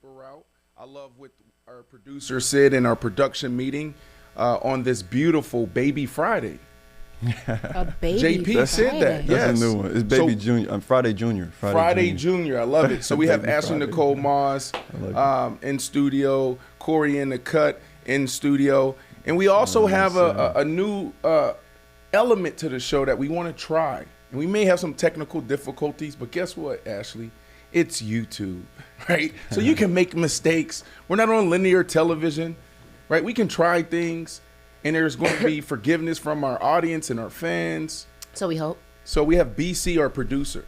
paper route. I love with our producer Sid and our production meeting on this beautiful Baby Friday. A baby JP Friday. said that. That's Yes. a new one. It's Baby Junior. Friday Junior. Friday Junior. I love it. So we have Baby Ashley Friday. Nicole Moss in studio, Corey in the cut in studio, and we also have a new element to the show that we want to try. And we may have some technical difficulties, but guess what, Ashley? It's YouTube, right? So you can make mistakes. We're not on linear television, right? We can try things, and there's going to be forgiveness from our audience and our fans. So we hope. So we have BC, our producer.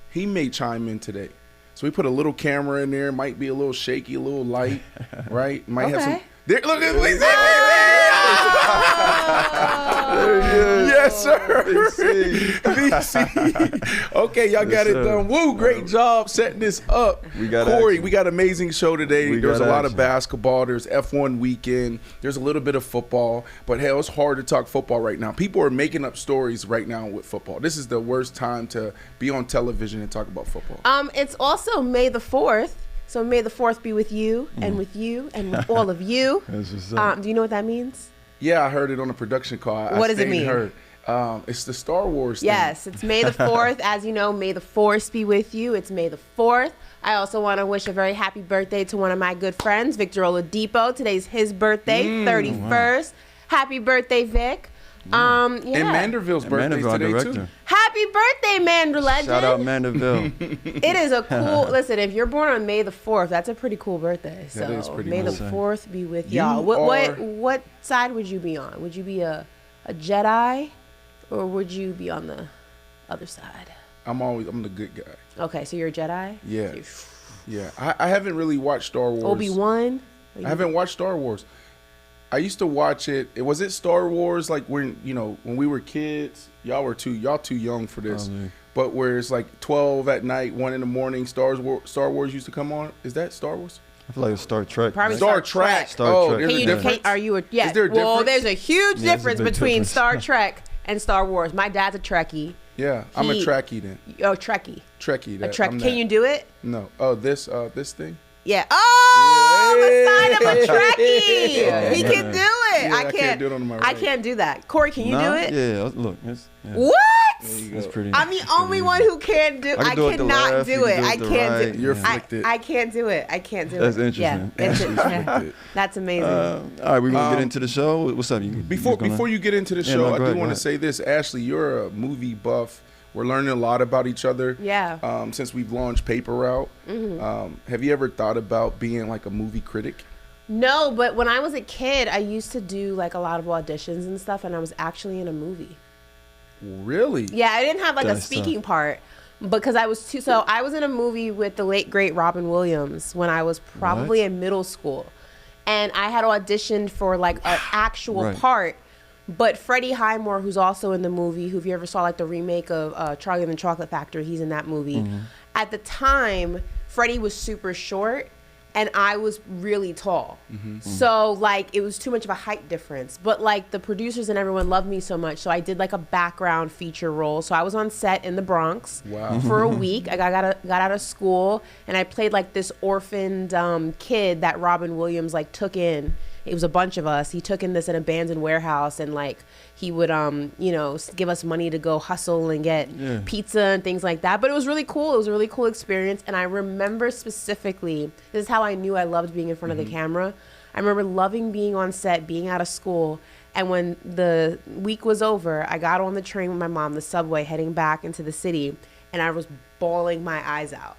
He may chime in today. So we put a little camera in there. Might be a little shaky, a little light, right? Might have some. There, look at what Yes, sir. BC. Okay, y'all got it done. Woo, great job setting this up. We got Corey, action. we got an amazing show today. We There's a got lot of action. basketball. There's F1 weekend. There's a little bit of football. But hell, it's hard to talk football right now. People are making up stories right now with football. This is the worst time to be on television and talk about football. It's also May the 4th. So may the 4th be with you and with all of you. That's what's up. Do you know what that means? Yeah, I heard it on the production call. What does it stayed and mean? Heard. It's the Star Wars thing. Yes, it's May the 4th. As you know, may the Force be with you. It's May the 4th. I also want to wish a very happy birthday to one of my good friends, Victor Oladipo. Today's his birthday, 31st. Happy birthday, Vic. Yeah. And Manderville's birthday Mandeville, our today, director. too. Happy birthday, Mandra Legend. Shout out Mandeville. It is a cool, listen, if you're born on May the 4th, that's a pretty cool birthday. So That is pretty May cool. the 4th be with You y'all. are- What side would you be on? Would you be a Jedi or would you be on the other side? I'm the good guy. Okay, so you're a Jedi? Yeah. Yeah. I haven't really watched Star Wars. Obi-Wan? I haven't watched Star Wars. I used to watch it. Was it Star Wars like when we were kids? Y'all too young for this. Probably. But where it's like 12 at night, 1 in the morning, Star Wars used to come on. Is that Star Wars? I feel like it's Star Trek. Probably Star Trek. Star Oh, Trek. there's a difference? Are you a, yeah. Is there a Well, difference? there's a huge Yeah, there's a difference big between difference. Star Trek and Star Wars. My dad's a Trekkie. Yeah, I'm a He- Trekkie then. Oh, Trekkie. Trekkie. A Trek. Can you do it? No. Oh, this thing. Yeah. Oh, Yeah. the sign of a Trekkie. Yeah. He can do it. Yeah, I can't do it on my I right. can't do that. Corey, can you Nah? do it? Yeah, look. What? That's pretty. I'm the only one who can't do. I can do it the cannot left, do you it. can do I it the can't right. do. You're Yeah. afflicted. I can't do it. I can't do That's it. interesting. Yeah, it's, afflicted. that's amazing. All right, we're gonna get into the show. What's up? Before you get into the Yeah, show, no, I go do ahead, want go to say this. Ashley, you're a movie buff. We're learning a lot about each other. Yeah. Since we've launched Paper Route. Have you ever thought about being like a movie critic? No, but when I was a kid, I used to do like a lot of auditions and stuff, and I was actually in a movie. Really? Yeah, I didn't have like a That's speaking part because I was too. So I was in a movie with the late great Robin Williams when I was probably in middle school, and I had auditioned for like an actual Right. part. But Freddie Highmore, who's also in the movie, who if you ever saw like the remake of Charlie and the Chocolate Factory, he's in that movie. At the time, Freddie was super short. And I was really tall. So, like, it was too much of a height difference. But, like, the producers and everyone loved me so much. So I did, like, a background feature role. So I was on set in the Bronx for a week. I got out of school. And I played, like, this orphaned kid that Robin Williams, like, took in. It was a bunch of us. He took in this an abandoned warehouse. And, like, he would, give us money to go hustle and get pizza and things like that. But it was really cool. It was a really cool experience. And I remember specifically, this is how I knew I loved being in front of the camera. I remember loving being on set, being out of school. And when the week was over, I got on the train with my mom, the subway, heading back into the city. And I was bawling my eyes out.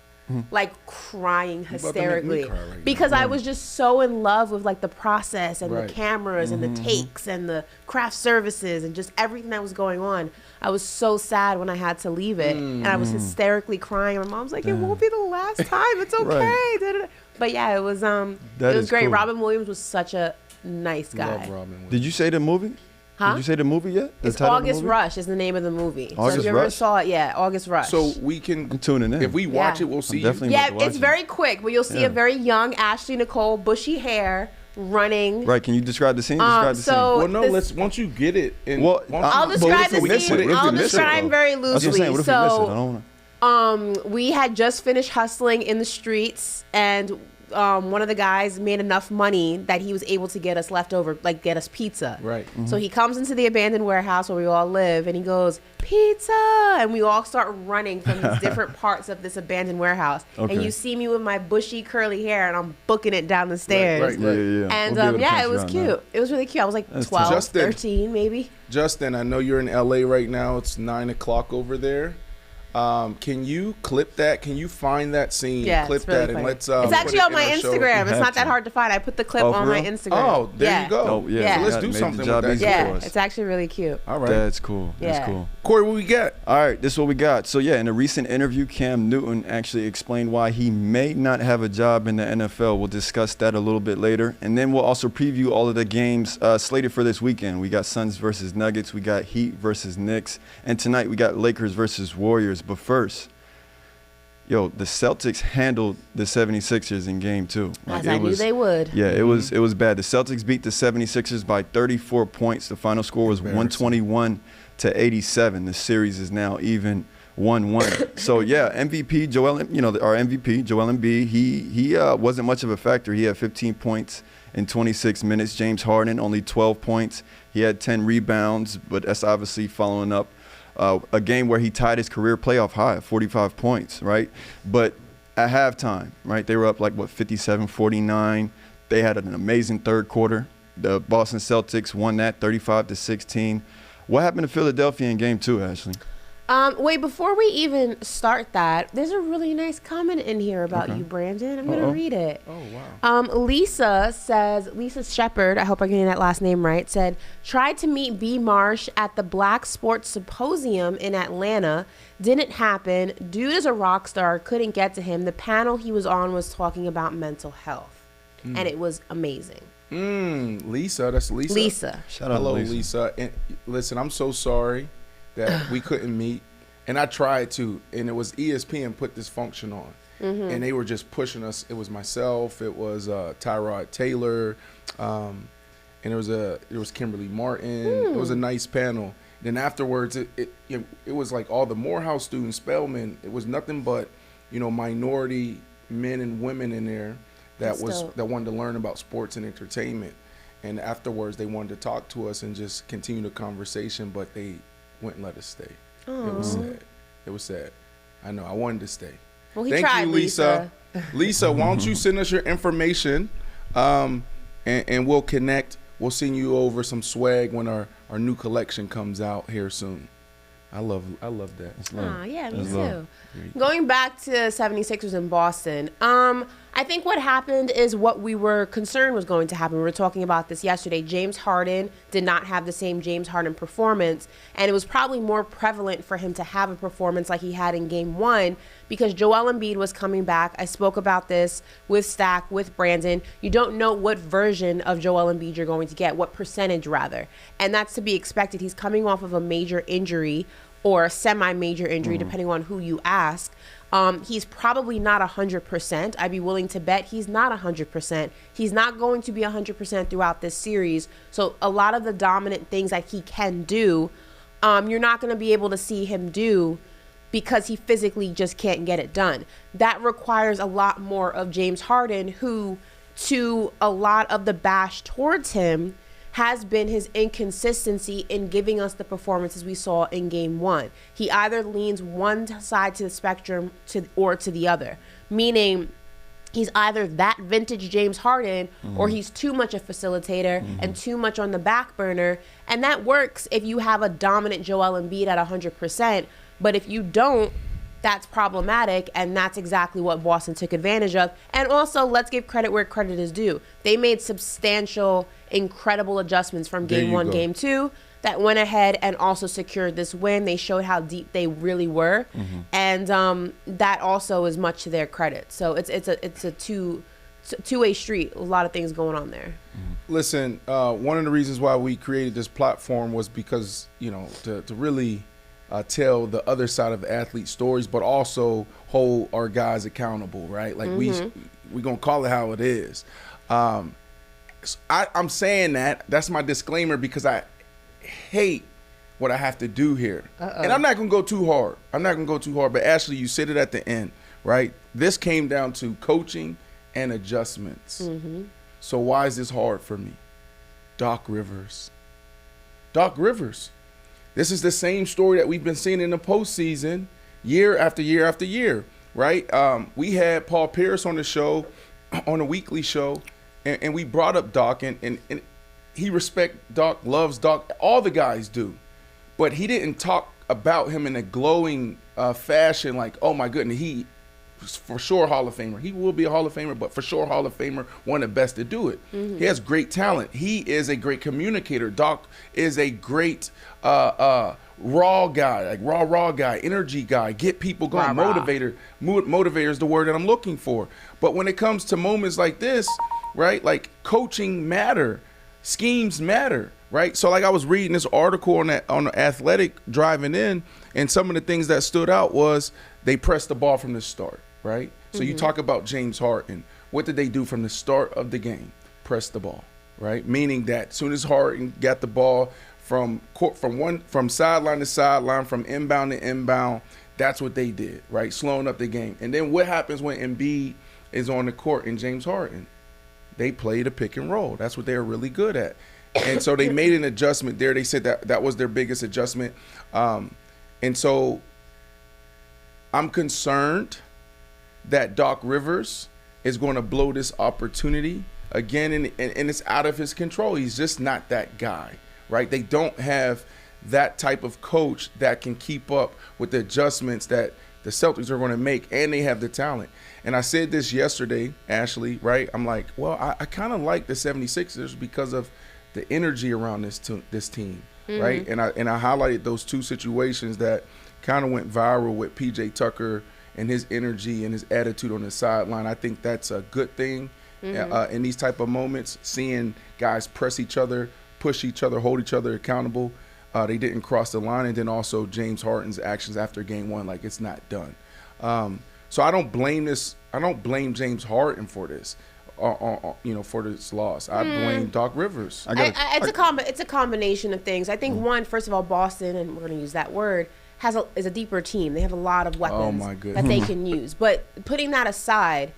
Like crying about to make me hysterically cry right now. because I was just so in love with like the process and Right. the cameras and the takes and the craft services and just everything that was going on. I was so sad when I had to leave it and I was hysterically crying. My mom's like, it won't be the last time. It's okay. Right. Da-da-da. But yeah, it was That it was is great. cool. Robin Williams was such a nice guy. Love Robin Williams. Did you say the movie? Huh? Did you say the movie yet? The It's title of the August movie? Rush is the name of the movie. so August if you ever Rush? saw it, yeah, August Rush. So we can I'm tuning in. If we watch Yeah. it, we'll see. definitely- yeah, about to watch it's it. very quick, but you'll see Yeah. a very young Ashley Nicole, bushy hair, running. Right? Can you describe the scene? Describe the so- Well, no. this- Let's once you get it. And Well, I'll But describe what the if we miss scene. it? What if we I'll miss it, describe though? very That's what I'm loosely. saying. What if we miss it? I So, don't wanna... we had just finished hustling in the streets, and one of the guys made enough money that he was able to get us leftover, like get us pizza. Right. Mm-hmm. So he comes into the abandoned warehouse where we all live, and he goes, "Pizza!" And we all start running from these different parts of this abandoned warehouse. Okay. And you see me with my bushy curly hair, and I'm booking it down the stairs. Right. Yeah. And We'll be able to punch it you was out cute. now. It was really cute. I was like That's 12, Justin. 13 maybe. Justin, I know you're in LA right now. It's 9 o'clock over there. Can you clip that? Can you find that scene? Yeah, clip it's really that funny. and let's. It's put actually it on in my our show. Instagram. It's have not that to. hard to find. I put the clip Oh, on for my real? Instagram. Oh, there you go. Oh, yeah. Yeah. So let's That do made the something job with that. easier Yeah, for us. it's actually really cute. All right. That's cool. That's Yeah. cool. Corey, what we got? All right, this is what we got. So, yeah, in a recent interview, Cam Newton actually explained why he may not have a job in the NFL. We'll discuss that a little bit later. And then we'll also preview all of the games slated for this weekend. We got Suns versus Nuggets. We got Heat versus Knicks. And tonight we got Lakers versus Warriors. But first, the Celtics handled the 76ers in game 2. As I knew they would. Yeah, it was bad. The Celtics beat the 76ers by 34 points. The final score was 121-87. The series is now even 1-1. So yeah, MVP our MVP Joel Embiid, he wasn't much of a factor. He had 15 points in 26 minutes. James Harden only 12 points. He had 10 rebounds, but that's obviously following up a game where he tied his career playoff high at 45 points, right? But at halftime, right, they were up 57-49. They had an amazing third quarter. The Boston Celtics won that 35-16. What happened to Philadelphia in game 2, Ashley? Wait, before we even start that, there's a really nice comment in here about you, Brandon. I'm going to read it. Oh, wow. Lisa Shepard, I hope I'm getting that last name right, said, tried to meet B. Marsh at the Black Sports Symposium in Atlanta. Didn't happen. Dude is a rock star. Couldn't get to him. The panel he was on was talking about mental health. And it was amazing. Lisa, that's Lisa. Lisa. Shout out Hello, to Lisa. And listen, I'm so sorry that we couldn't meet. And I tried to, and it was ESPN put this function on. And they were just pushing us. It was myself, it was Tyrod Taylor, and there was Kimberly Martin. It was a nice panel. Then afterwards, it was like all the Morehouse students, Spelman. It was nothing but, minority men and women in there that wanted to learn about sports and entertainment. And afterwards, they wanted to talk to us and just continue the conversation, but they wouldn't let us stay. It was sad. It was sad. I know. I wanted to stay. Well, he Thank tried, you, Lisa. Lisa, why don't you send us your information, and we'll connect. We'll send you over some swag when our new collection comes out here soon. I love that. Yeah, me too. Going back to 76ers in Boston, I think what happened is what we were concerned was going to happen. We were talking about this yesterday. James Harden did not have the same James Harden performance, and it was probably more prevalent for him to have a performance like he had in Game 1 because Joel Embiid was coming back. I spoke about this with Stack, with Brandon. You don't know what version of Joel Embiid you're going to get, what percentage rather, and that's to be expected. He's coming off of a major injury or a semi-major injury, depending on who you ask. He's probably not 100%. I'd be willing to bet he's not 100%. He's not going to be 100% throughout this series. So a lot of the dominant things that he can do, you're not going to be able to see him do because he physically just can't get it done. That requires a lot more of James Harden, who, to a lot of the bash towards him, has been his inconsistency in giving us the performances we saw in Game 1. He either leans one side to the spectrum or to the other, meaning he's either that vintage James Harden or he's too much a facilitator and too much on the back burner. And that works if you have a dominant Joel Embiid at 100%. But if you don't, that's problematic, and that's exactly what Boston took advantage of. And also, let's give credit where credit is due. They made substantial, incredible adjustments from Game 1, Game 2 that went ahead and also secured this win. They showed how deep they really were, and that also is much to their credit. So it's a two-way street. A lot of things going on there. Listen, one of the reasons why we created this platform was because, to really tell the other side of athlete stories, but also hold our guys accountable, right? Like we gonna call it how it is. I'm saying that's my disclaimer because I hate what I have to do here. And I'm not gonna go too hard. But Ashley, you said it at the end, right? This came down to coaching and adjustments. So why is this hard for me? Doc Rivers. Doc Rivers. This is the same story that we've been seeing in the postseason year after year after year, right? We had Paul Pierce on the show, on a weekly show, and we brought up Doc, and he respects Doc, loves Doc. All the guys do. But he didn't talk about him in a glowing fashion like, oh, my goodness, he for sure Hall of Famer. He will be a Hall of Famer, but for sure Hall of Famer, one of the best to do it. He has great talent. He is a great communicator. Doc is a great raw guy, like raw guy, energy guy, get people going, motivator. Motivator is the word that I'm looking for. But when it comes to moments like this, right, like coaching matter, schemes matter, right? So like I was reading this article on the Athletic driving in, and some of the things that stood out was they pressed the ball from the start, right? So you talk about James Harden. What did they do from the start of the game? Press the ball, right? Meaning that as soon as Harden got the ball from sideline to sideline, from inbound to inbound, that's what they did, right? Slowing up the game. And then what happens when Embiid is on the court and James Harden? They play the pick and roll. That's what they're really good at. And so they made an adjustment there. They said that was their biggest adjustment. And so I'm concerned that Doc Rivers is going to blow this opportunity again, and it's out of his control. He's just not that guy, right? They don't have that type of coach that can keep up with the adjustments that the Celtics are going to make, and they have the talent. And I said this yesterday, Ashley, right? I'm like, well, I kind of like the 76ers because of the energy around this team, right? And I highlighted those two situations that kind of went viral with PJ Tucker and his energy and his attitude on the sideline. I think that's a good thing in these type of moments, seeing guys press each other, push each other, hold each other accountable. They didn't cross the line. And then also James Harden's actions after game one, like it's not done. So I don't blame this. I don't blame James Harden for this, for this loss. I blame Doc Rivers. It's a combination of things. I think one, first of all, Boston, and we're going to use that word, is a deeper team. They have a lot of weapons that they can use. But putting that aside,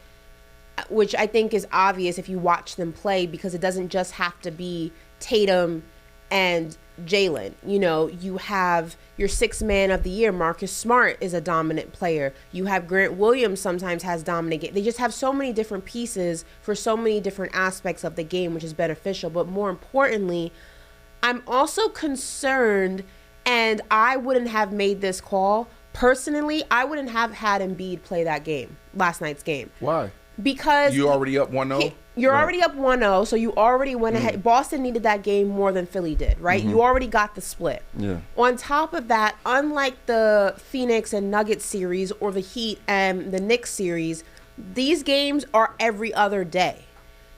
which I think is obvious if you watch them play, because it doesn't just have to be Tatum and Jalen. You have your sixth man of the year. Marcus Smart is a dominant player. You have Grant Williams sometimes has dominant game. They just have so many different pieces for so many different aspects of the game, which is beneficial. But more importantly, I'm also concerned, and I wouldn't have made this call personally. I wouldn't have had Embiid play that game, last night's game. Why? Because you already up 1-0? You're already up 1-0, so you already went ahead. Boston needed that game more than Philly did, right? You already got the split. Yeah. On top of that, unlike the Phoenix and Nuggets series or the Heat and the Knicks series, these games are every other day.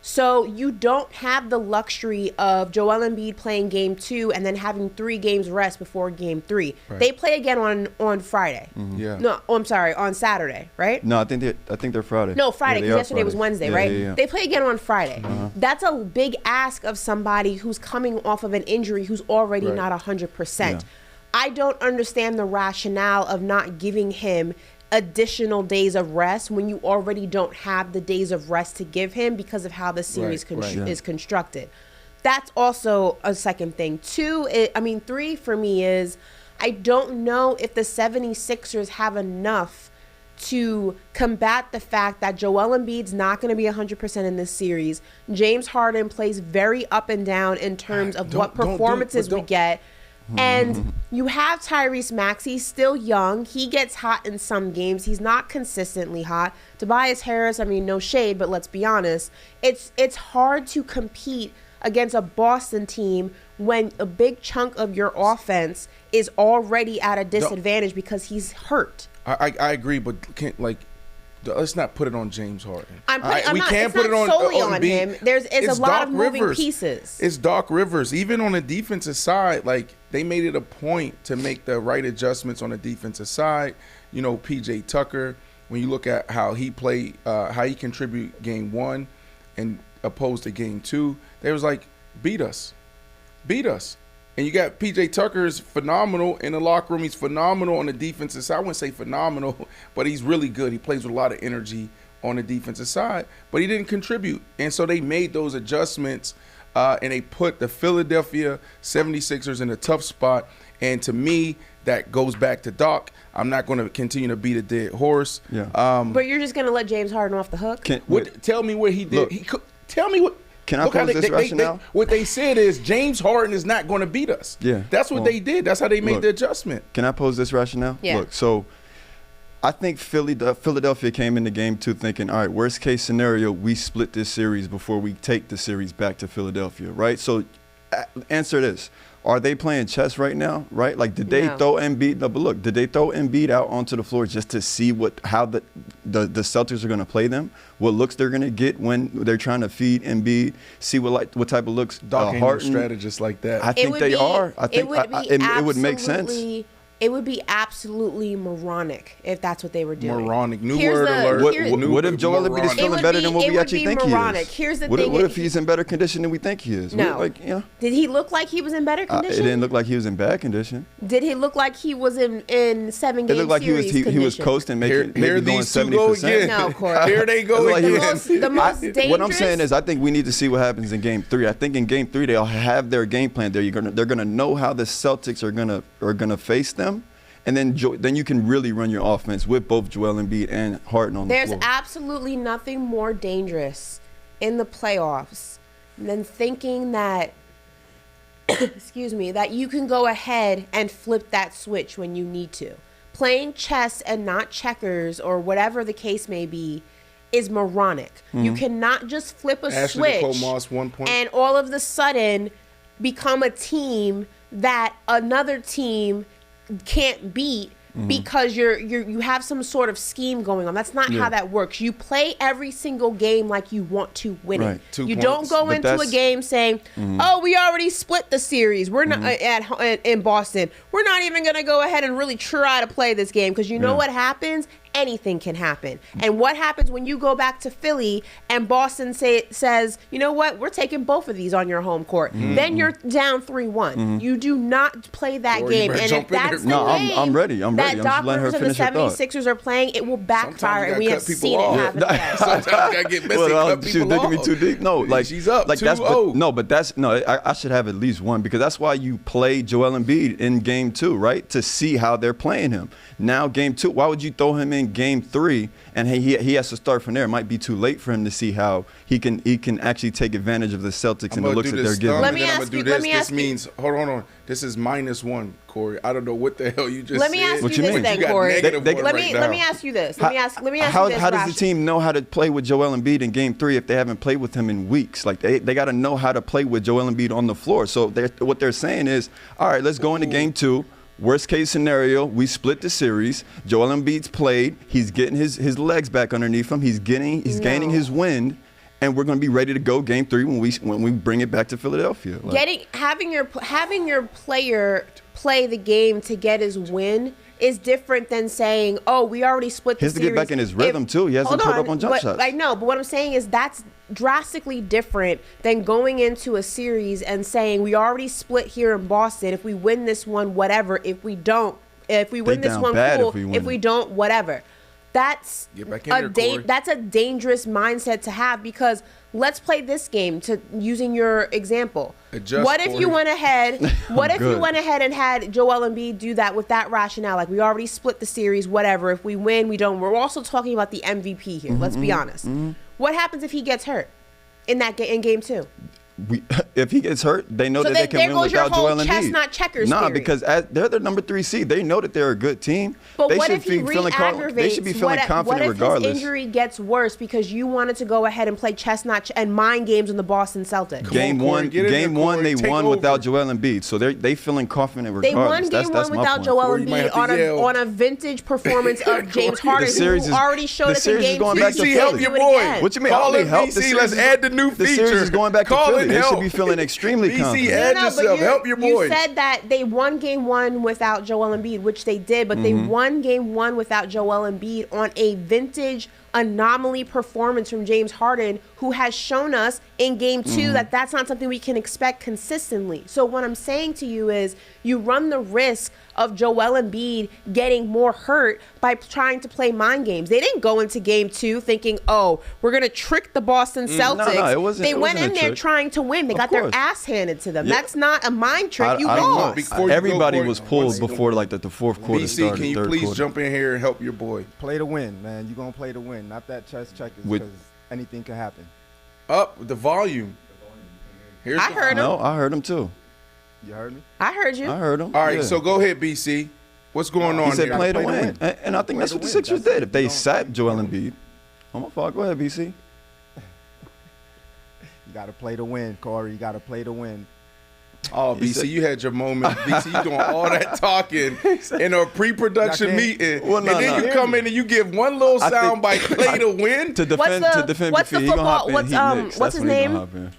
So you don't have the luxury of Joel Embiid playing game 2 and then having 3 games rest before game 3. Right. They play again on Friday. Yeah. No, I'm sorry, on Saturday, right? No, I think they're Friday. No, Friday, because yesterday was Wednesday, right? Yeah. They play again on Friday. That's a big ask of somebody who's coming off of an injury who's already not 100%. Yeah. I don't understand the rationale of not giving him additional days of rest when you already don't have the days of rest to give him because of how the series is constructed. That's also a second thing. 3 for me is I don't know if the 76ers have enough to combat the fact that Joel Embiid's not going to be 100% in this series. James Harden plays very up and down in terms of what performances we get. And you have Tyrese Maxey, still young. He gets hot in some games. He's not consistently hot. Tobias Harris, no shade, but let's be honest. It's hard to compete against a Boston team when a big chunk of your offense is already at a disadvantage because he's hurt. I agree, but let's not put it on James Harden. It's not solely on him. It's a lot of moving pieces. It's Doc Rivers. Even on the defensive side, they made it a point to make the right adjustments on the defensive side. PJ Tucker, when you look at how he played, how he contributed game 1 and opposed to game 2, they was beat us. And you got PJ Tucker is phenomenal in the locker room. He's phenomenal on the defensive side. I wouldn't say phenomenal, but he's really good. He plays with a lot of energy, on the defensive side, but he didn't contribute. And so they made those adjustments, and they put the Philadelphia 76ers in a tough spot. And to me, that goes back to Doc. I'm not going to continue to beat a dead horse. Yeah. But you're just going to let James Harden off the hook? Tell me what he did. Look, tell me what. Can I pose this rationale? What they said is James Harden is not going to beat us. Yeah. That's what they did. That's how they made the adjustment. Can I pose this rationale? Yeah. Look, so I think Philadelphia came into game 2 thinking, all right, worst case scenario, we split this series before we take the series back to Philadelphia, right? So answer this. Are they playing chess right now, right? Like, did they throw Embiid? No, but look, did they throw Embiid out onto the floor just to see how the Celtics are going to play them? What looks they're going to get when they're trying to feed Embiid? See what type of looks Doc ain't no strategist like that. I think they are. I think it would make sense. It would be absolutely moronic if that's what they were doing. Moronic. New word alert. What if Joel Embiid is feeling better than what we actually think he is? Here's the thing. What if he's in better condition than we think he is? No. Did he look like he was in better condition? It didn't look like he was in bad condition. Did he look like he was in 7-game series? It looked like he was coasting, maybe going 70%. No, Corey. Here they go again. The most dangerous. What I'm saying is, I think we need to see what happens in Game 3. I think in Game 3 they'll have their game plan there. They're gonna know how the Celtics are gonna face them. And then you can really run your offense with both Joel Embiid and Harden on the floor. There's absolutely nothing more dangerous in the playoffs than thinking that, that you can go ahead and flip that switch when you need to. Playing chess and not checkers or whatever the case may be is moronic. Mm-hmm. You cannot just flip a switch Nicole Moss, 1 point. And all of a sudden become a team that another team can't beat because you have some sort of scheme going on. That's not how that works. You play every single game like you want to win it. You don't go into a game saying, "Oh, we already split the series. We're not in Boston. We're not even going to go ahead and really try to play this game because you know what happens." Anything can happen. And what happens when you go back to Philly and Boston says, you know what, we're taking both of these on your home court. Then you're down 3-1. You do not play that game. And if that's the game I'm ready. I'm that just Doc letting her Rivers and the finish 76ers are playing, it will backfire, and we have seen it happen. Sometimes you gotta get messy, cut people she was digging me off. too deep. No, like she's up like 2-0. I should have at least one because that's why you play Joel Embiid in Game 2, right? To see how they're playing him. Now Game 2, why would you throw him in Game 3? And he has to start from there. It might be too late for him to see how he can actually take advantage of the Celtics and the looks that they're giving. Let me ask you. This means hold on. This is -1, Corey. I don't know what the hell you just said. Let me ask you this then, Corey. Let me ask you this. Let me ask you this. How does the team know how to play with Joel Embiid in Game 3 if they haven't played with him in weeks? Like they got to know how to play with Joel Embiid on the floor. So what they're saying is, all right, let's go into Game 2. Worst case scenario, we split the series. Joel Embiid's played. He's getting his legs back underneath him. He's gaining his wind, and we're going to be ready to go Game 3 when we bring it back to Philadelphia. Having your player play the game to get his win is different than saying, "Oh, we already split the series." He has to get back in his rhythm too. He hasn't put up on jump shots. I know, but what I'm saying is that's drastically different than going into a series and saying we already split here in Boston. If we win this one, whatever. If we win this one, cool. If we don't, whatever. That's that's a dangerous mindset to have because let's play this game using your example. What if you went ahead and had Joel Embiid do that with that rationale? Like we already split the series, whatever. If we win, we don't. We're also talking about the MVP here. Let's be honest. What happens if he gets hurt in Game 2? If he gets hurt, they know that they can win without Joel Embiid. There goes your whole chestnut checkers theory. Because they're the number 3 seed. They know that they're a good team. But they what should if he re-aggravates? They should be feeling confident regardless. What if his injury gets worse because you wanted to go ahead and play chestnut and mind games in the Boston Celtics? Game one, they won without Joel Embiid, so they feeling confident regardless. They won Game 1 without Joel Embiid on a vintage performance of James Harden, who already showed us in Game 2. BC, help your boy. What you mean? Call him BC. Let's add the new feature. The series is going back to Philly. They should be feeling extremely confident. Add yourself. Help your boy. You said that they won Game 1 without Joel Embiid, which they did, but they won Game 1 without Joel Embiid on a vintage anomaly performance from James Harden, who has shown us in game 2 that that's not something we can expect consistently. So what I'm saying to you is you run the risk of Joel Embiid getting more hurt by trying to play mind games. They didn't go into game 2 thinking, oh, we're going to trick the Boston Celtics. No, it wasn't, they went in there trying to win. They got their ass handed to them. That's not a mind trick. You lost. Everybody was pulled before like the fourth quarter started. Can you please jump in here and help your boy? Play to win, man. You're going to play to win. Not that chess checkers, because anything can happen. Up the volume. I heard him. No, I heard him too. You heard me? I heard you. I heard him. All right, so go ahead, BC. What's going on He said here? play to win. And I think that's what the Sixers did. If they sat Joel Embiid. Oh, my fault. Go ahead, BC. You got to play to win, Corey. You got to play to win. Oh, BC, you had your moment. BC, you doing all that talking in a pre-production meeting. Well, and then you come in and you give one little sound bite, play to win. To defend what's the football? What's his name?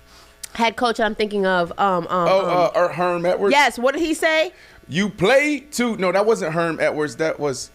Head coach I'm thinking of. Herm Edwards. Yes, what did he say? You play to, no, that wasn't Herm Edwards. That was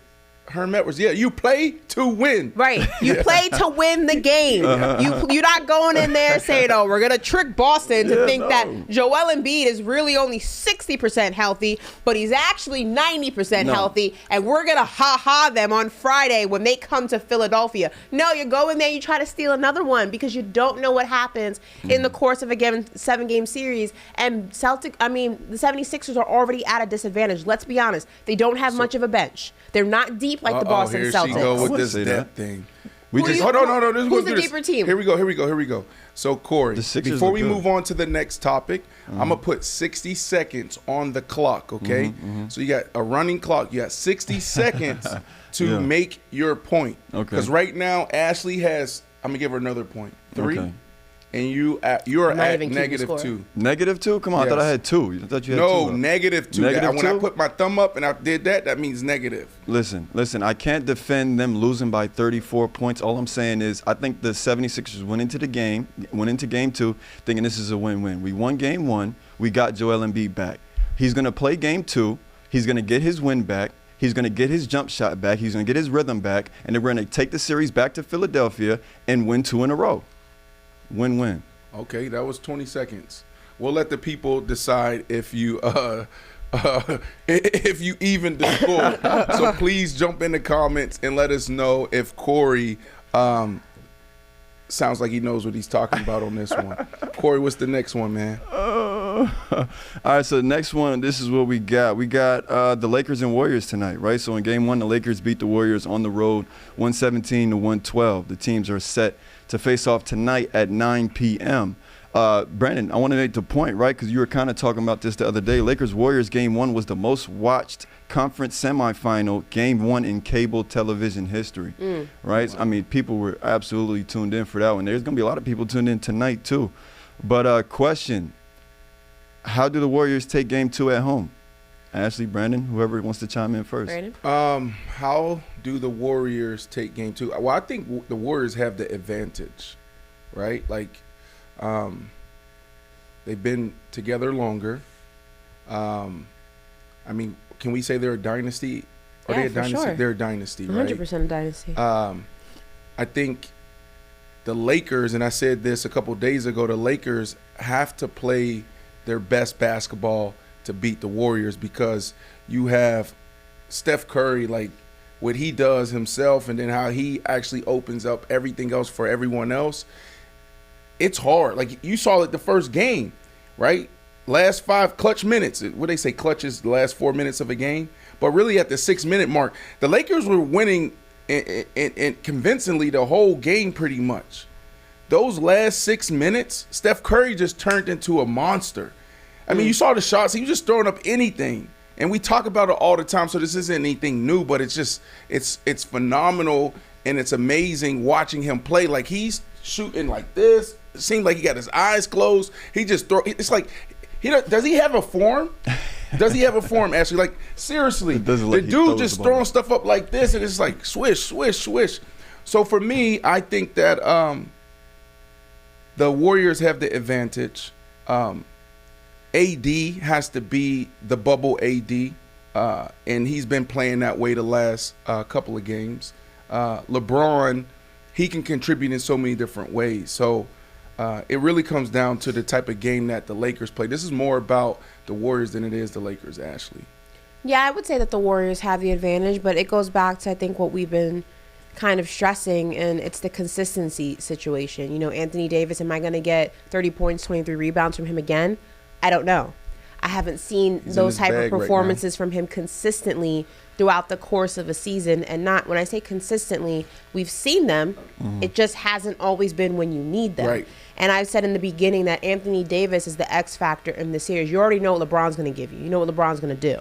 Herm Edwards. Yeah, you play to win. Right. You play to win the game. You're not going in there saying, oh, we're going to trick Boston to think that Joel Embiid is really only 60% healthy, but he's actually 90% healthy, and we're going to ha-ha them on Friday when they come to Philadelphia. No, you go in there, you try to steal another one because you don't know what happens in the course of a given 7-game series. And the 76ers are already at a disadvantage. Let's be honest. They don't have much of a bench. They're not deep like the Boston here Celtics. She go with this depth thing. Hold on. Who's the deeper team? Here we go. So, Corey, before we move on to the next topic, I'm going to put 60 seconds on the clock, okay? So you got a running clock. You got 60 seconds to make your point. Okay. Because right now, Ashley has, I'm going to give her another point. 3. Okay. And you're at -2. -2? Come on, I thought I had 2. I thought you had 2. No, -2. When I put my thumb up and I did that, that means negative. Listen, I can't defend them losing by 34 points. All I'm saying is I think the 76ers went into game 2 thinking this is a win-win. We won game 1. We got Joel Embiid back. He's going to play game 2. He's going to get his win back. He's going to get his jump shot back. He's going to get his rhythm back. And then we're going to take the series back to Philadelphia and win 2 in a row. Win-win. Okay, that was 20 seconds. We'll let the people decide if you even the score. So please jump in the comments and let us know if Corey sounds like he knows what he's talking about on this one. Corey, what's the next one, man? All right, so the next one, this is what we got. We got the Lakers and Warriors tonight, right? So in game 1, the Lakers beat the Warriors on the road 117-112. The teams are set to face off tonight at 9 p.m. Brandon, I want to make the point, right, because you were kind of talking about this the other day. Lakers-Warriors game 1 was the most watched conference semifinal game 1 in cable television history, right? I mean, people were absolutely tuned in for that one. There's going to be a lot of people tuned in tonight, too. But question, how do the Warriors take game 2 at home? Ashley, Brandon, whoever wants to chime in first. Brandon? How do the Warriors take game 2? Well, I think the Warriors have the advantage, right? Like, they've been together longer. I mean, can we say they're a dynasty? Are they a dynasty? Sure. They're a dynasty, right? 100% a dynasty. I think the Lakers, and I said this a couple days ago, the Lakers have to play their best basketball to beat the Warriors because you have Steph Curry, like what he does himself and then how he actually opens up everything else for everyone else. It's hard. Like you saw it the first game, right? Last 5 clutch minutes. What they say, clutch is the last 4 minutes of a game. But really at the 6-minute mark, the Lakers were winning and convincingly the whole game pretty much. Those last 6 minutes, Steph Curry just turned into a monster. I mean, you saw the shots. He was just throwing up anything. And we talk about it all the time, so this isn't anything new, but it's just it's phenomenal and it's amazing watching him play. Like he's shooting like this. It seemed like he got his eyes closed. He just it's like does he have a form? Does he have a form, Ashley? Like seriously, the dude just throwing stuff up like this and it's like swish, swish, swish. So for me, I think that the Warriors have the advantage. AD has to be the bubble AD, and he's been playing that way the last couple of games. LeBron, he can contribute in so many different ways. So it really comes down to the type of game that the Lakers play. This is more about the Warriors than it is the Lakers, Ashley. Yeah, I would say that the Warriors have the advantage, but it goes back to, I think, what we've been kind of stressing, and it's the consistency situation. You know, Anthony Davis, am I going to get 30 points, 23 rebounds from him again? I don't know. I haven't seen those type of performances from him consistently throughout the course of a season. And not, when I say consistently, we've seen them. It just hasn't always been when you need them. Right. And I've said in the beginning that Anthony Davis is the X factor in the series. You already know what LeBron's going to give you. You know what LeBron's going to do.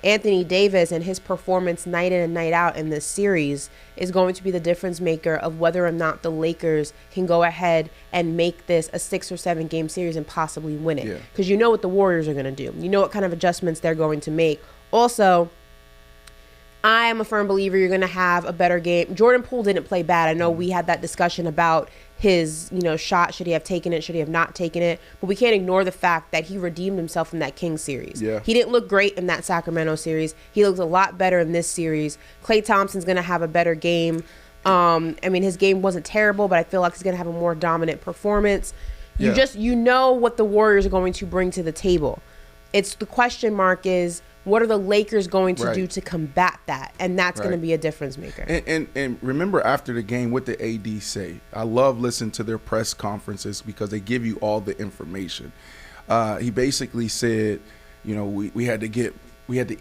Anthony Davis and his performance night in and night out in this series is going to be the difference maker of whether or not the Lakers can go ahead and make this a 6 or 7 game series and possibly win it. Because you know what the Warriors are going to do. You know what kind of adjustments they're going to make. Also, I am a firm believer you're going to have a better game. Jordan Poole didn't play bad. I know we had that discussion about his, shot. Should he have taken it? Should he have not taken it? But we can't ignore the fact that he redeemed himself in that Kings series. Yeah. He didn't look great in that Sacramento series. He looked a lot better in this series. Klay Thompson's going to have a better game. His game wasn't terrible, but I feel like he's going to have a more dominant performance. You know what the Warriors are going to bring to the table. It's the question mark is, what are the Lakers going to do to combat that? And that's going to be a difference maker. And remember after the game what the AD say. I love listening to their press conferences because they give you all the information. He basically said, we had to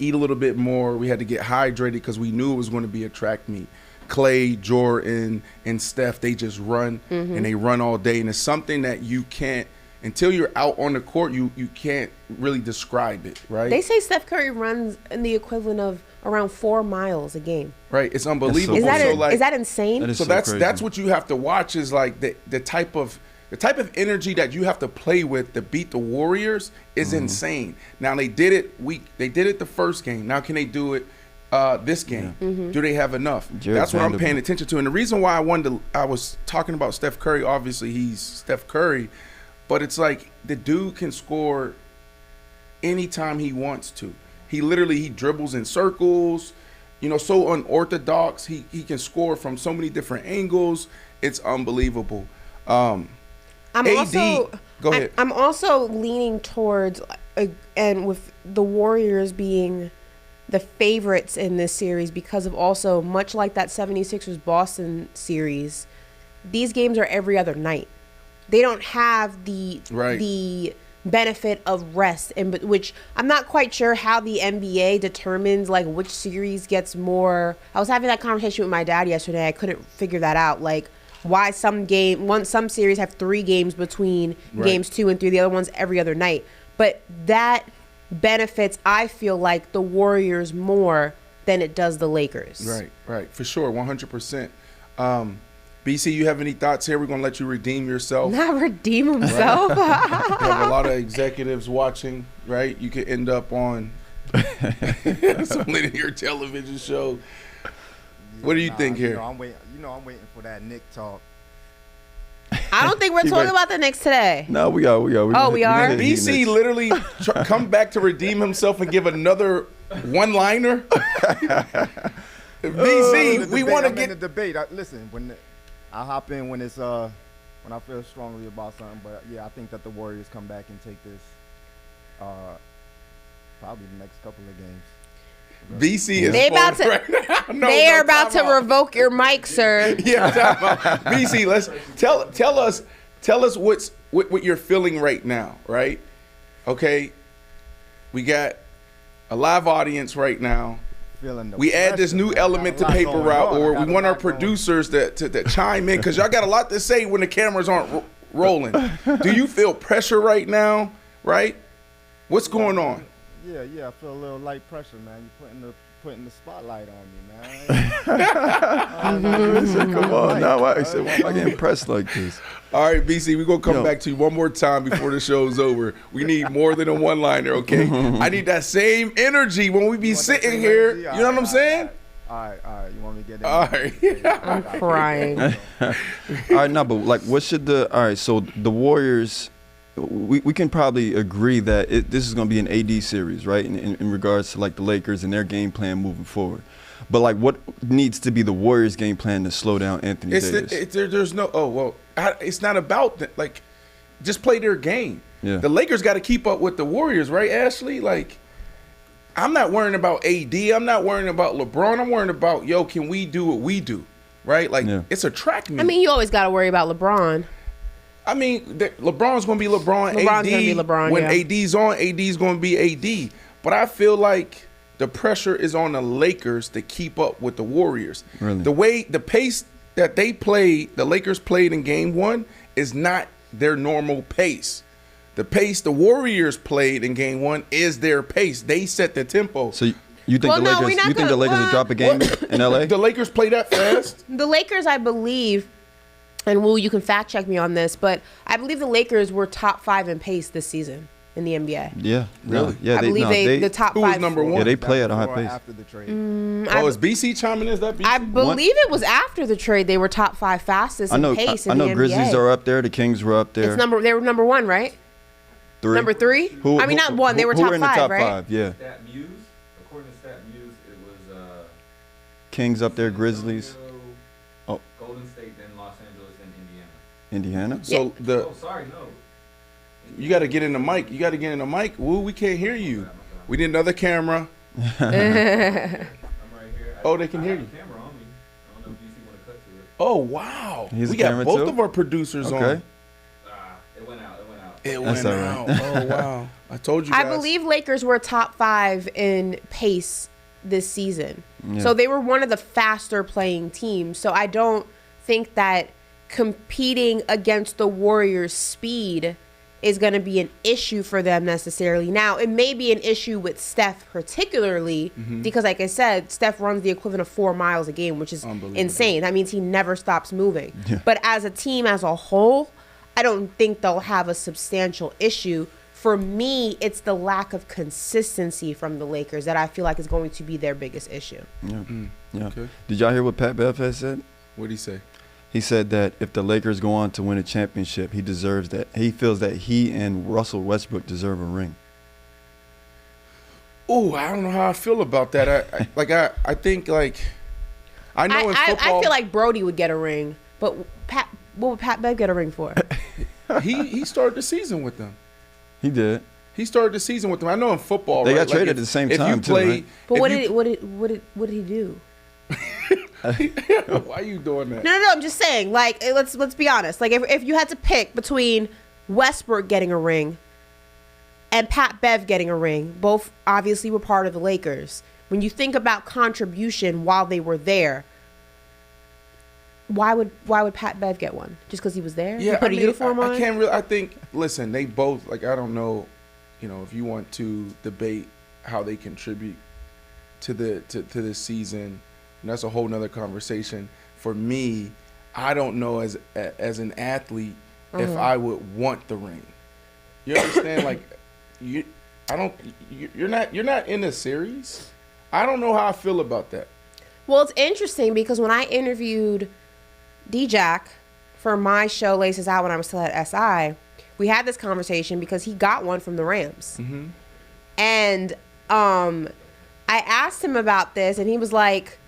eat a little bit more. We had to get hydrated because we knew it was going to be a track meet. Klay, Jordan, and Steph, they just run and they run all day. And it's something that you can't, until you're out on the court, you can't really describe it, right? They say Steph Curry runs in the equivalent of around 4 miles a game. Right, it's unbelievable. Is that insane? That is that's what you have to watch is like the type of energy that you have to play with to beat the Warriors is insane. Now they did it the first game. Now can they do it this game? Do they have enough? That's what I'm paying attention to. And the reason why I was talking about Steph Curry, obviously he's Steph Curry. But it's like the dude can score anytime he wants to. He dribbles in circles, so unorthodox. He can score from so many different angles. It's unbelievable. Go ahead. I'm also leaning towards, and with the Warriors being the favorites in this series because of also, much like that 76ers Boston series, these games are every other night. They don't have the benefit of rest, which I'm not quite sure how the NBA determines like which series gets more. I was having that conversation with my dad yesterday. I couldn't figure that out. Like why some series have 3 games between games 2 and 3, the other one's every other night. But that benefits, I feel like, the Warriors more than it does the Lakers. Right, for sure, 100%. BC, you have any thoughts here? We're going to let you redeem yourself. Not redeem himself. We have a lot of executives watching, right? You could end up on some linear television show. What do you think here? I'm waiting for that Knicks talk. I don't think we're talking about the Knicks today. No, we are. We are. BC literally come back to redeem himself and give another one-liner. BC, we want to get in the debate. Listen, I hop in when it's when I feel strongly about something. But I think that the Warriors come back and take this probably the next couple of games. BC is they are about to revoke your mic, sir. BC, let's tell us what you're feeling right now, right? Okay, we got a live audience right now. We add this new element to Paper Route, or we want our producers to chime in because y'all got a lot to say when the cameras aren't rolling. Do you feel pressure right now? Right? What's going on? Yeah, I feel a little light pressure, man. You're putting the spotlight on me, man. Listen, come on now. Why am I getting pressed like this? All right, BC, we're going to come back to you one more time before the show's over. We need more than a one-liner, okay? I need that same energy when we be sitting here. You know what I'm saying? All right. You want me to get in? All right. I'm crying. All right, no, but like, so the Warriors, we can probably agree that this is going to be an AD series, right? In regards to like the Lakers and their game plan moving forward. But like, what needs to be the Warriors' game plan to slow down Anthony Davis? There's no. Oh well, it's not about that. Like, just play their game. Yeah. The Lakers got to keep up with the Warriors, right, Ashley? Like, I'm not worrying about AD. I'm not worrying about LeBron. I'm worrying about, can we do what we do, right? Like, it's a track meet. I mean, you always got to worry about LeBron. I mean, LeBron's going to be LeBron. LeBron's going to be LeBron, when yeah. AD's on, AD's going to be AD. But I feel like the pressure is on the Lakers to keep up with the Warriors. Really? The pace that they played, the Lakers played in Game 1 is not their normal pace. The pace the Warriors played in Game 1 is their pace. They set the tempo. So you think the Lakers? You think the Lakers will drop a game in LA? The Lakers play that fast? The Lakers, I believe, and Will, you can fact check me on this, but I believe the Lakers were top 5 in pace this season in the NBA. Yeah, really? Yeah, I believe the top 5. Who was number 1? Yeah, they play at a high pace. After the trade. Is BC chiming in? Is that BC? I believe it was after the trade. They were top 5 fastest in pace in the NBA. I know Grizzlies are up there. The Kings were up there. They were number 1, right? 3. Number 3? Not 1. They were top 5, in the top right? 5, yeah. Stat Muse, according to Stat Muse, it was Kings up there, Grizzlies. Oh. Golden State, then Los Angeles, then Indiana? Indiana. So Oh, sorry, no. You got to get in the mic. Woo, we can't hear you. We need another camera. I'm right here. They can hear you. Camera on me. I don't know if DC want to cut to it. Oh, wow. He's We a got camera both too? of our producers on. It went out. It That's went all out. right. Oh, wow. I told you guys. I believe Lakers were top 5 in pace this season. Yeah. So they were one of the faster playing teams. So I don't think that competing against the Warriors' speed is going to be an issue for them necessarily. Now, it may be an issue with Steph particularly because, like I said, Steph runs the equivalent of 4 miles a game, which is insane. That means he never stops moving. Yeah. But as a team as a whole, I don't think they'll have a substantial issue. For me, it's the lack of consistency from the Lakers that I feel like is going to be their biggest issue. Yeah. Yeah. Okay. Did y'all hear what Pat Bev has said? What did he say? He said that if the Lakers go on to win a championship, he deserves that. He feels that he and Russell Westbrook deserve a ring. Oh, I don't know how I feel about that. I think I know in football I feel like Brody would get a ring, but what would Pat Bev get a ring for? he started the season with them. He did. He started the season with them. I know in football, They right? got traded at the same time too, right? But what did he do? Why are you doing that? No, I'm just saying. Like, let's be honest. Like, if you had to pick between Westbrook getting a ring and Pat Bev getting a ring, both obviously were part of the Lakers. When you think about contribution while they were there, why would Pat Bev get one? Just because he was there? Yeah, he put a uniform on. I can't really. I think. Listen, they both I don't know. If you want to debate how they contribute to the season. And that's a whole nother conversation. For me, I don't know as an athlete if I would want the ring. You understand? You're not in a series. I don't know how I feel about that. Well, it's interesting because when I interviewed D-Jack for my show Laces Out when I was still at SI, we had this conversation because he got one from the Rams. Mm-hmm. And I asked him about this and he was like,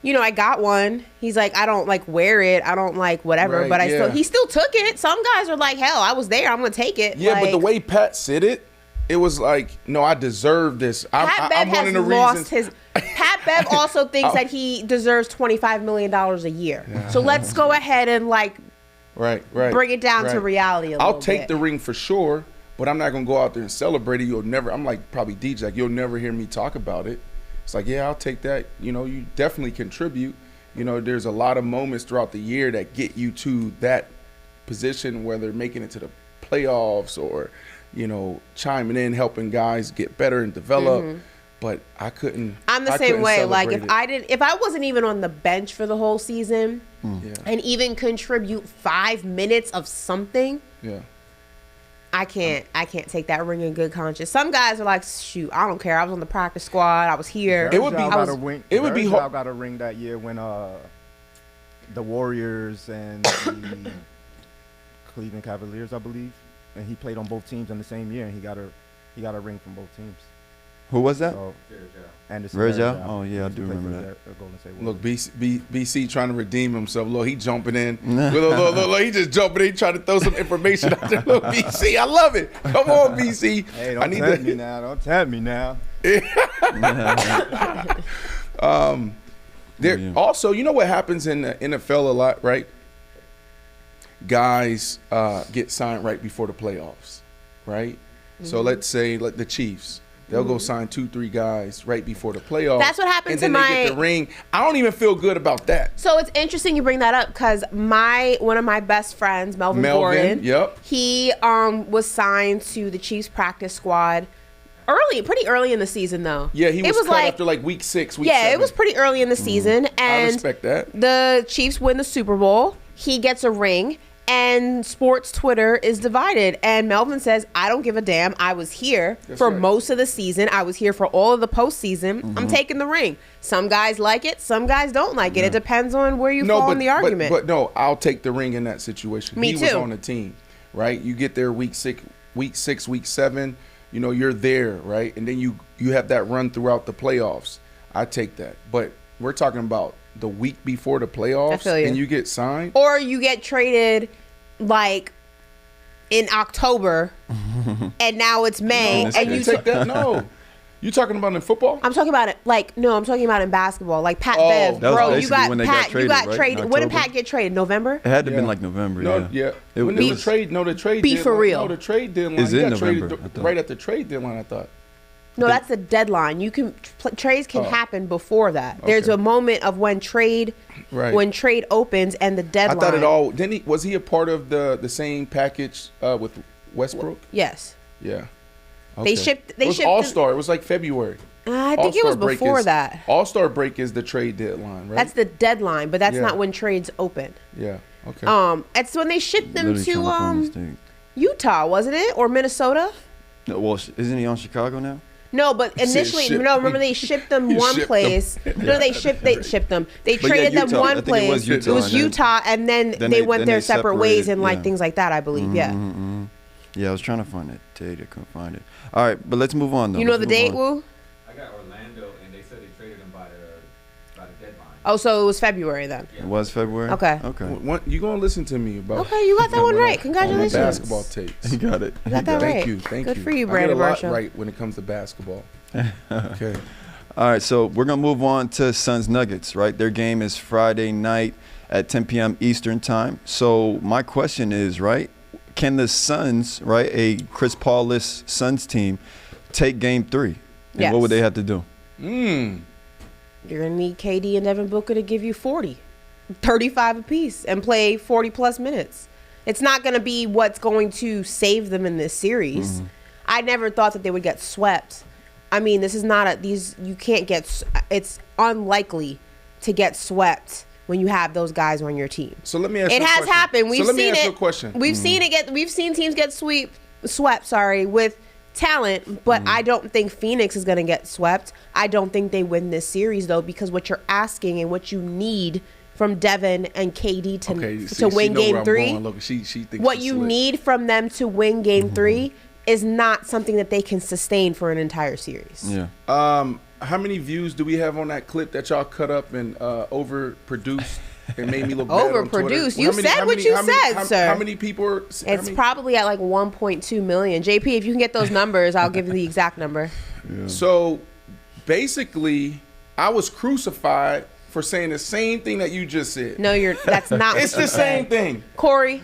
I got one. He's like, I don't wear it. I don't whatever, right, but he still took it. Some guys are like, hell, I was there. I'm going to take it. Yeah, but the way Pat said it, it was like, no, I deserve this. Pat Bev has lost his. Pat Bev also thinks that he deserves $25 million a year. Yeah. So let's go ahead and right, bring it down to reality a little bit. I'll take the ring for sure, but I'm not gonna go out there and celebrate it. You'll never. I'm like probably DJ. You'll never hear me talk about it. It's like, yeah, I'll take that. You definitely contribute. There's a lot of moments throughout the year that get you to that position, whether making it to the playoffs or, chiming in, helping guys get better and develop. Mm-hmm. But I couldn't. I'm the same way. Like if I wasn't even on the bench for the whole season and even contribute 5 minutes of something, I can't take that ring in good conscience. Some guys are like, shoot, I don't care. I was on the practice squad. I was here. It would be hard. Got a ring that year when the Warriors and the Cleveland Cavaliers, I believe, and he played on both teams in the same year, and he got a ring from both teams. Who was that? So, Fairchild. Anderson. Virgil? Varejao. Oh, yeah, I do He played remember for that. the Golden State Look, Warriors. BC trying to redeem himself. Look, he jumping in. Look, he just jumping in, trying to throw some information out there. Look, BC, I love it. Come on, BC. Hey, I don't need tempt me now. Don't tempt me now. There Yeah. also, you know what happens in the NFL a lot, right? Guys get signed right before the playoffs, right? So let's say like the Chiefs, they'll go sign 2-3 guys right before the playoffs. That's what happened and to then they get the ring. I don't even feel good about that. So it's interesting you bring that up because one of my best friends, Melvin Gordon, yep. he was signed to the Chiefs practice squad pretty early in the season though. Yeah, he was cut like, after like week 6, week yeah, 7. it was pretty early in the season, I and respect that. the Chiefs win the Super Bowl. He gets a ring, and sports Twitter is divided. And Melvin says, "I don't give a damn. I was here for right. most of the season. I was here for all of the postseason. I'm taking the ring." Some guys like it, some guys don't like it. It depends on where you fall in the argument. But no, I'll take the ring in that situation. Me he was too. on the team, right? You get there week 6, week 7. You know, you're there, right? And then you have that run throughout the playoffs. I take that. But we're talking about the week before the playoffs, feel you. and you get signed. Or you get traded like in October, and now it's May, No, and you you. take that? No. You talking about in football? I'm talking about it I'm talking about in basketball. Like Pat Oh, Bev, that was bro, you basically got when they Pat, got traded, you got right? traded. In When did October? Pat get traded? November? It had to have been Yeah. like November. No, yeah. It When did the was- trade? No, the trade. Be for deadline- real. No, the trade deadline. Is he in got traded November, I thought. right at the trade deadline. I thought. No, that's the deadline. You can trades can happen before that. There's Okay. a moment of when trade opens and the deadline. I thought it all. Was he a part of the same package with Westbrook? Yes, Yeah. They shipped- It was shipped All them- Star. It was like February. I think it was All-Star break before is- that. All-Star break is the trade deadline, right? That's the deadline, but that's Yeah. not when trades open. Yeah. Okay. It's when they shipped them Literally trying find this to thing. Utah, wasn't it, or Minnesota? No, well, isn't he on Chicago now? No, but said initially, ship. remember they shipped them You one shipped place. No, they shipped them. They But yeah, traded them Utah. I one think it place. was Utah, It was and then- Utah, and then they went then their they separate ways separated, and like yeah. things like that. I believe. Yeah. Yeah, I was trying to find that date. I couldn't find it. All right, but let's move on though. You know Let's the move date, on. Woo? I got Orlando, and they said they traded him by the deadline. Oh, so it was February then. It was February. Okay. Okay. You gonna listen to me about? Okay, you got that one right. my Congratulations. basketball takes. You got it. You got that Thank right. you. Thank Good you. for you, I Brandon get a lot Marshall. right when it comes to basketball. Okay. All right, so we're going to move on to Suns Nuggets, right? Their game is Friday night at 10 p.m. Eastern time. So my question is, right, can the Suns, right, a Chris Paul-less Suns team, take game 3? And Yes. what would they have to do? You're going to need KD and Devin Booker to give you 40, 35 apiece, and play 40-plus minutes. It's not going to be what's going to save them in this series. I never thought that they would get swept. I mean, this is not you can't get, it's unlikely to get swept when you have those guys on your team. So let me ask you It a has question. happened. We've so let me seen ask it. you a question. We've seen teams get swept, with talent, but I don't think Phoenix is going to get swept. I don't think they win this series though, because what you're asking and what you need from Devin and KD to win game 3, Look, she thinks what she's you slick. need from them to win game 3 is not something that they can sustain for an entire series. Yeah. How many views do we have on that clip that y'all cut up and overproduced and made me look bad on Twitter? Overproduced. You said what you said, sir. How many people are? It's probably at like 1.2 million. JP, if you can get those numbers, I'll give you the exact number. So basically, I was crucified for saying the same thing that you just said. No, that's not It's what you the same said. thing. Corey,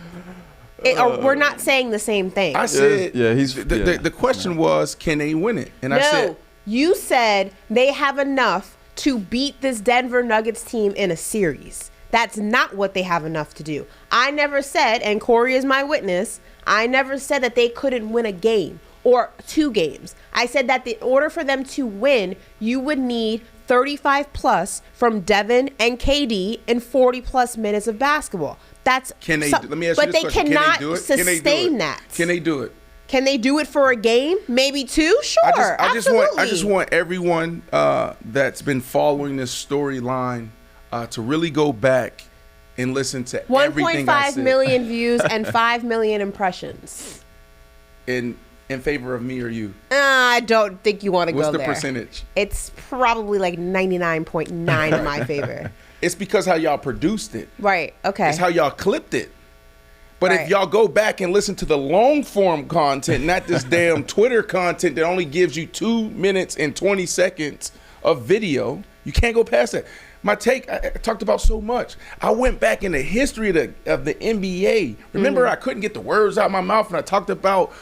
we're not saying the same thing. I said, yeah, he's- the question was, can they win it? And I said, No, you said they have enough to beat this Denver Nuggets team in a series. That's not what they have enough to do. I never said, and Corey is my witness, I never said that they couldn't win a game or 2 games. I said that in order for them to win, you would need 35 plus from Devin and KD in 40 plus minutes of basketball. That's can they? Let me ask you but this they question. cannot Can they do it? Can they do sustain it? that. Can they do it? Can they do it for a game? Maybe 2? Sure. I just absolutely. want everyone that's been following this storyline to really go back and listen to everything I 1.5 said. million views and 5 million impressions. And in favor of me or you? I don't think you want to go there. What's the percentage? It's probably like 99.9 in my favor. It's because how y'all produced it. Right. Okay. It's how y'all clipped it. But Right. if y'all go back and listen to the long form content, not this damn Twitter content that only gives you 2 minutes and 20 seconds of video, you can't go past that. My take, I talked about so much. I went back in the history of the NBA. Remember, I couldn't get the words out of my mouth, and I talked about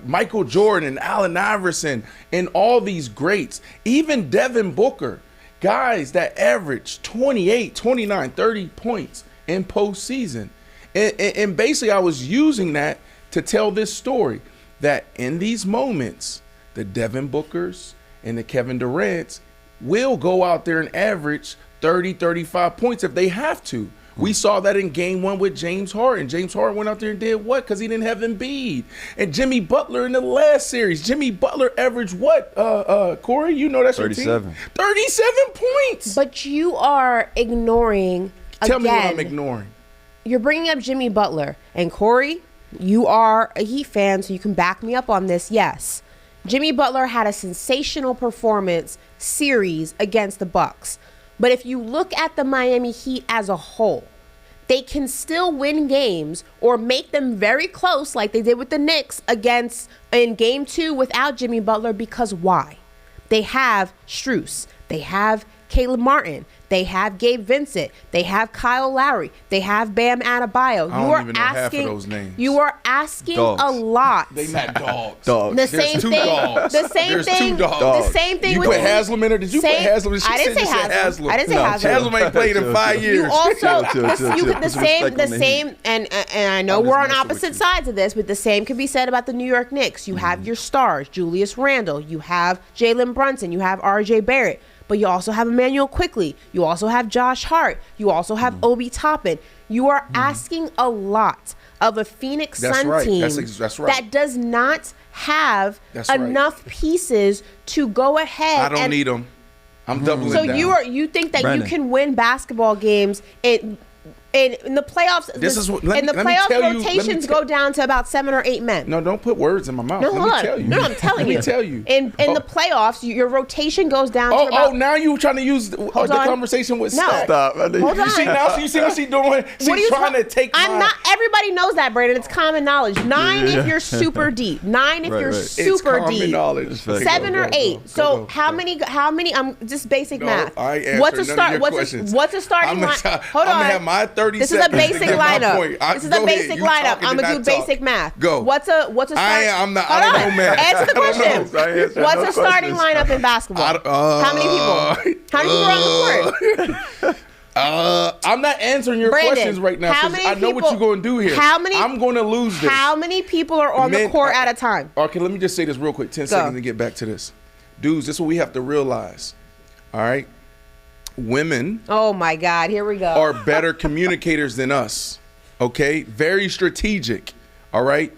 Michael Jordan and Allen Iverson and all these greats. Even Devin Booker, guys that averaged 28, 29, 30 points in postseason. And basically, I was using that to tell this story, that in these moments, the Devin Bookers and the Kevin Durants will go out there and average 30, 35 points if they have to. We saw that in game 1 with James Harden. James Harden went out there and did what? Because he didn't have Embiid. And Jimmy Butler in the last series. Jimmy Butler averaged what, Corey? You know that's 37. your team. 37 points. But you are ignoring, Tell me what again, I'm ignoring. You're bringing up Jimmy Butler. And Corey, you are a Heat fan, so you can back me up on this. Yes. Jimmy Butler had a sensational performance series against the Bucks. But if you look at the Miami Heat as a whole, they can still win games or make them very close like they did with the Knicks in game 2 without Jimmy Butler, because why? They have Strus. They have Caleb Martin. They have Gabe Vincent. They have Kyle Lowry. They have Bam Adebayo. I don't even know half of those names. You are asking Dogs. a lot. They not dogs. Dogs. The There's same two thing. dogs. The same There's thing. two dogs. The same thing You with put Haslam in there? Did you put Haslam? She I didn't said say you said Haslam. I didn't say No, Haslam. Haslam ain't played in 5 years. You also Chill. the Put some respect on the same, and I know I'm just we're on messing with opposite you. sides of this, but the same can be said about the New York Knicks. You have your stars, Julius Randle. You have Jalen Brunson. You have R.J. Barrett. But you also have Emmanuel Quickley. You also have Josh Hart. You also have Obi Toppin. You are asking a lot of a Phoenix That's Sun right. team That's right. that does not have That's right. enough pieces to go ahead. I don't need them. I'm doubling So down. you think that Brandon. you can win basketball games in the playoffs? This is what- in the let me playoffs, tell you- rotations go down to about 7 or 8 men. No, don't put words in my mouth. No, Let hold me on. tell you. No, I'm telling Let you. me tell you. In the playoffs, your rotation goes down to Oh, about. now you trying to use the on. conversation with No. Steph. Stop. Hold You on. see now? You see what she's doing? She's What are you trying ta- to take I'm my... not. Everybody knows that, Brandon. It's common knowledge. 9 if you're super deep. 9 if Right, you're right. It's super common deep. knowledge. Respect. 7 Go, or go, 8. go, So go, how go. many? I'm just basic No, math. I ain't What's a answering none of start? your What's questions. what's a starting line? Hold on. I'm gonna have my 30 This is a seconds to basic get my lineup. point. This is Go a ahead. basic You lineup. talking I'm and gonna do I talk. basic math. Go. What's a start? I'm not. Hold I don't on. know math. Answer the I don't question. know. I answered What's no a starting questions. lineup in basketball? How many people? How many people are on the court? I'm not answering your Brandon, questions right now how because many I know what people- you're going to do here. how many- I'm going to lose this. How many people are on the Men- court at a time? Okay, let me just say this real quick. 10 seconds to get back to this. Dudes, this is what we have to realize. All right? Women Oh my God! Here we go. are better communicators than us. Okay? Very strategic. All right?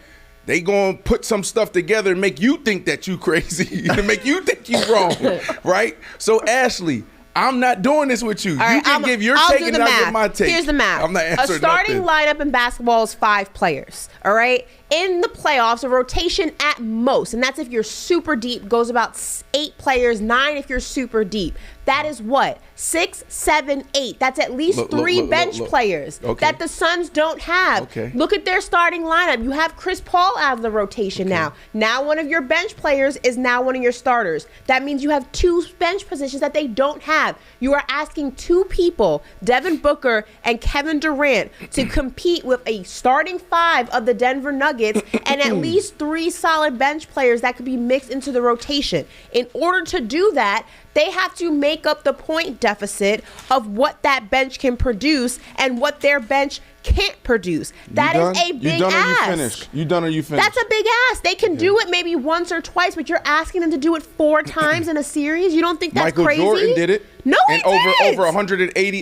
They gonna put some stuff together and make you think that you crazy, to make you think you wrong, right? So Ashley, I'm not doing this with you. All You right, can give your I'll take do and the I'll math. give my take. Here's the math. I'm not answering A starting nothing. lineup in basketball is 5 players. All right. In the playoffs, a rotation at most, and that's if you're super deep, goes about 8 players, 9 if you're super deep. That is what? 6, 7, 8. That's at least Look, 3 look, bench look. players Okay. that the Suns don't have. Okay. Look at their starting lineup. You have Chris Paul out of the rotation now. Now one of your bench players is now one of your starters. That means you have 2 bench positions that they don't have. You are asking 2 people, Devin Booker and Kevin Durant, to compete with a starting 5 of the Denver Nuggets and at least 3 solid bench players that could be mixed into the rotation. In order to do that, they have to make up the point deficit of what that bench can produce and what their bench can't produce. That is a big You done or you ask. finished? You done or you finished? That's a big ask. They can do it maybe once or twice, but you're asking them to do it 4 times in a series. You don't think that's Michael crazy? Jordan did it. No, and he didn't.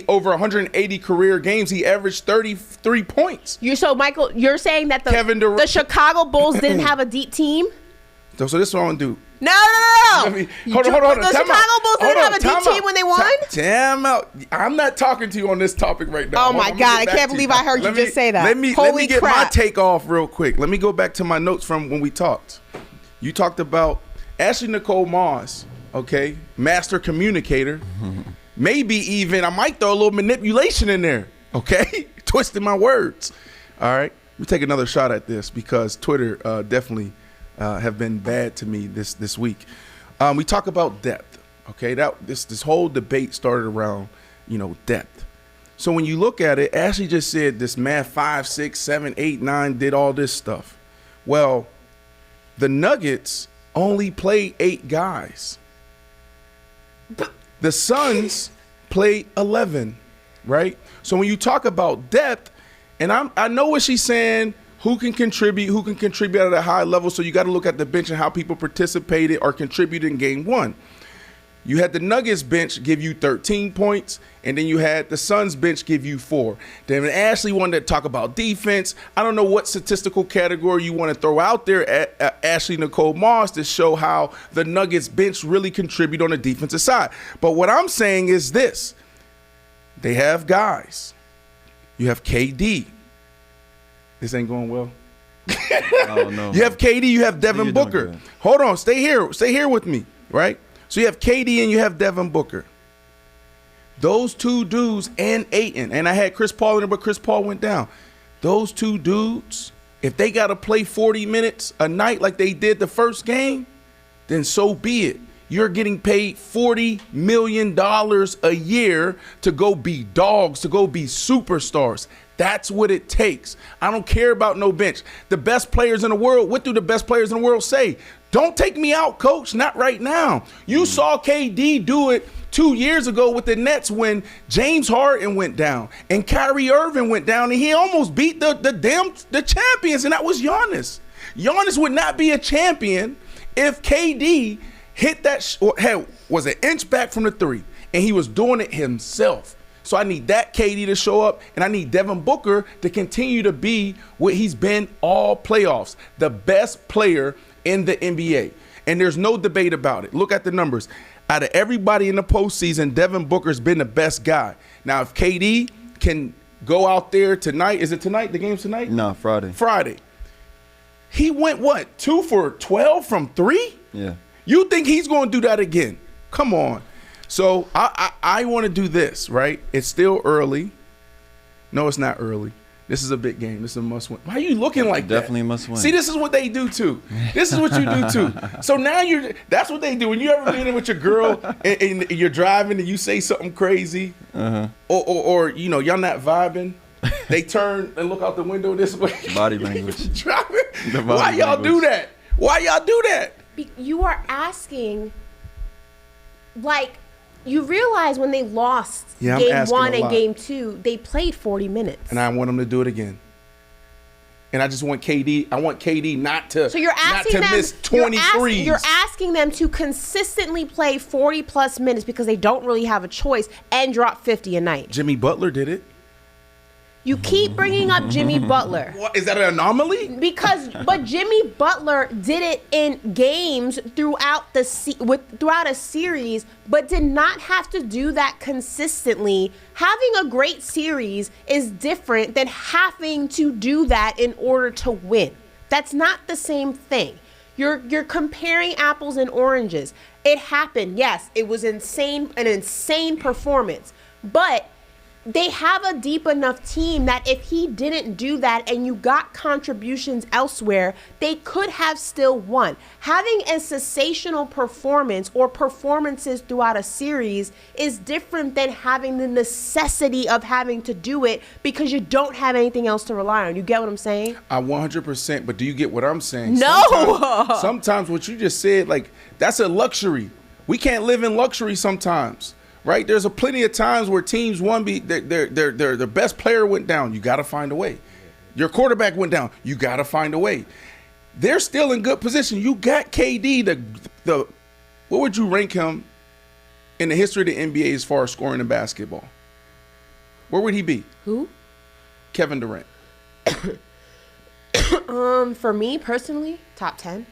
over 180 career games, he averaged 33 points. Michael, you're saying that Kevin Durant- the Chicago Bulls didn't have a deep team? So this is what I'm gonna do. No. Let me- hold on. The Time Chicago out. Bulls Hold didn't have on, a deep time team out. when they won? Time out. I'm not talking to you on this topic right now. Oh Hold my on, I'm gonna God, get I back can't to believe I heard you just say that. Let me Holy get my crap. take off real quick. Let me go back to my notes from when we talked. You talked about Ashley Nicole Moss, okay, master communicator. Maybe even I might throw a little manipulation in there, okay, twisting my words. All right, let me take another shot at this because Twitter definitely have been bad to me this week. We talk about depth, okay. This whole debate started around depth. So when you look at it, Ashley just said this man 5, 6, 7, 8, 9 did all this stuff. Well, the Nuggets only played 8 guys. The Suns played 11, right? So when you talk about depth, and I know what she's saying, who can contribute at a high level, so you got to look at the bench and how people participated or contributed in game 1. You had the Nuggets bench give you 13 points, and then you had the Suns bench give you 4. Then Ashley wanted to talk about defense. I don't know what statistical category you want to throw out there at Ashley Nicole Moss to show how the Nuggets bench really contribute on the defensive side. But what I'm saying is this. They have guys. You have KD. This ain't going well. Oh, no. You have KD, you have Devin Booker. Hold on, stay here with me, right? So you have KD and you have Devin Booker. Those two dudes and Ayton, and I had Chris Paul in there, but Chris Paul went down. Those two dudes, if they got to play 40 minutes a night like they did the first game, then so be it. You're getting paid $40 million a year to go be dogs, to go be superstars. That's what it takes. I don't care about no bench. The best players in the world, what do the best players in the world say? Don't take me out, coach. Not right now. You saw KD do it 2 years ago with the Nets when James Harden went down and Kyrie Irving went down, and he almost beat the champions, and that was Giannis. Giannis would not be a champion if KD hit that was an inch back from the 3, and he was doing it himself. So I need that KD to show up, and I need Devin Booker to continue to be what he's been all playoffs, the best player in the NBA. And there's no debate about it. Look at the numbers. Out of everybody in the postseason, Devin Booker's been the best guy. Now, if KD can go out there tonight, is it tonight? The game's tonight? No, Friday. Friday. He went, 2 for 12 from 3? Yeah. You think he's going to do that again? Come on. So I want to do this, right? It's still early. No, it's not early. This is a big game. This is a must win. Why are you looking like that? Definitely a must win. See, this is what they do too. This is what you do too. So now that's what they do. When you ever been in with your girl and you're driving and you say something crazy, or y'all not vibing, they turn and look out the window this way. Body language. Driving. Why y'all do that? Why y'all do that? You are asking, like, you realize when they lost game 1 and game 2, they played 40 minutes. And I want them to do it again. And I just want KD. I want KD not to miss 23s. You're asking them to consistently play 40-plus minutes because they don't really have a choice and drop 50 a night. Jimmy Butler did it. You keep bringing up Jimmy Butler. What, is that an anomaly? But Jimmy Butler did it in games throughout a series, but did not have to do that consistently. Having a great series is different than having to do that in order to win. That's not the same thing. You're comparing apples and oranges. It happened. Yes, it was an insane performance, but they have a deep enough team that if he didn't do that and you got contributions elsewhere, they could have still won. Having a sensational performance or performances throughout a series is different than having the necessity of having to do it because you don't have anything else to rely on. You get what I'm saying? 100%, but do you get what I'm saying? No! Sometimes what you just said, like, that's a luxury. We can't live in luxury sometimes. Right, there's a plenty of times where teams their best player went down. You got to find a way. Your quarterback went down. You got to find a way. They're still in good position. You got KD. What would you rank him in the history of the NBA as far as scoring in basketball? Where would he be? Who? Kevin Durant. For me personally, top 10.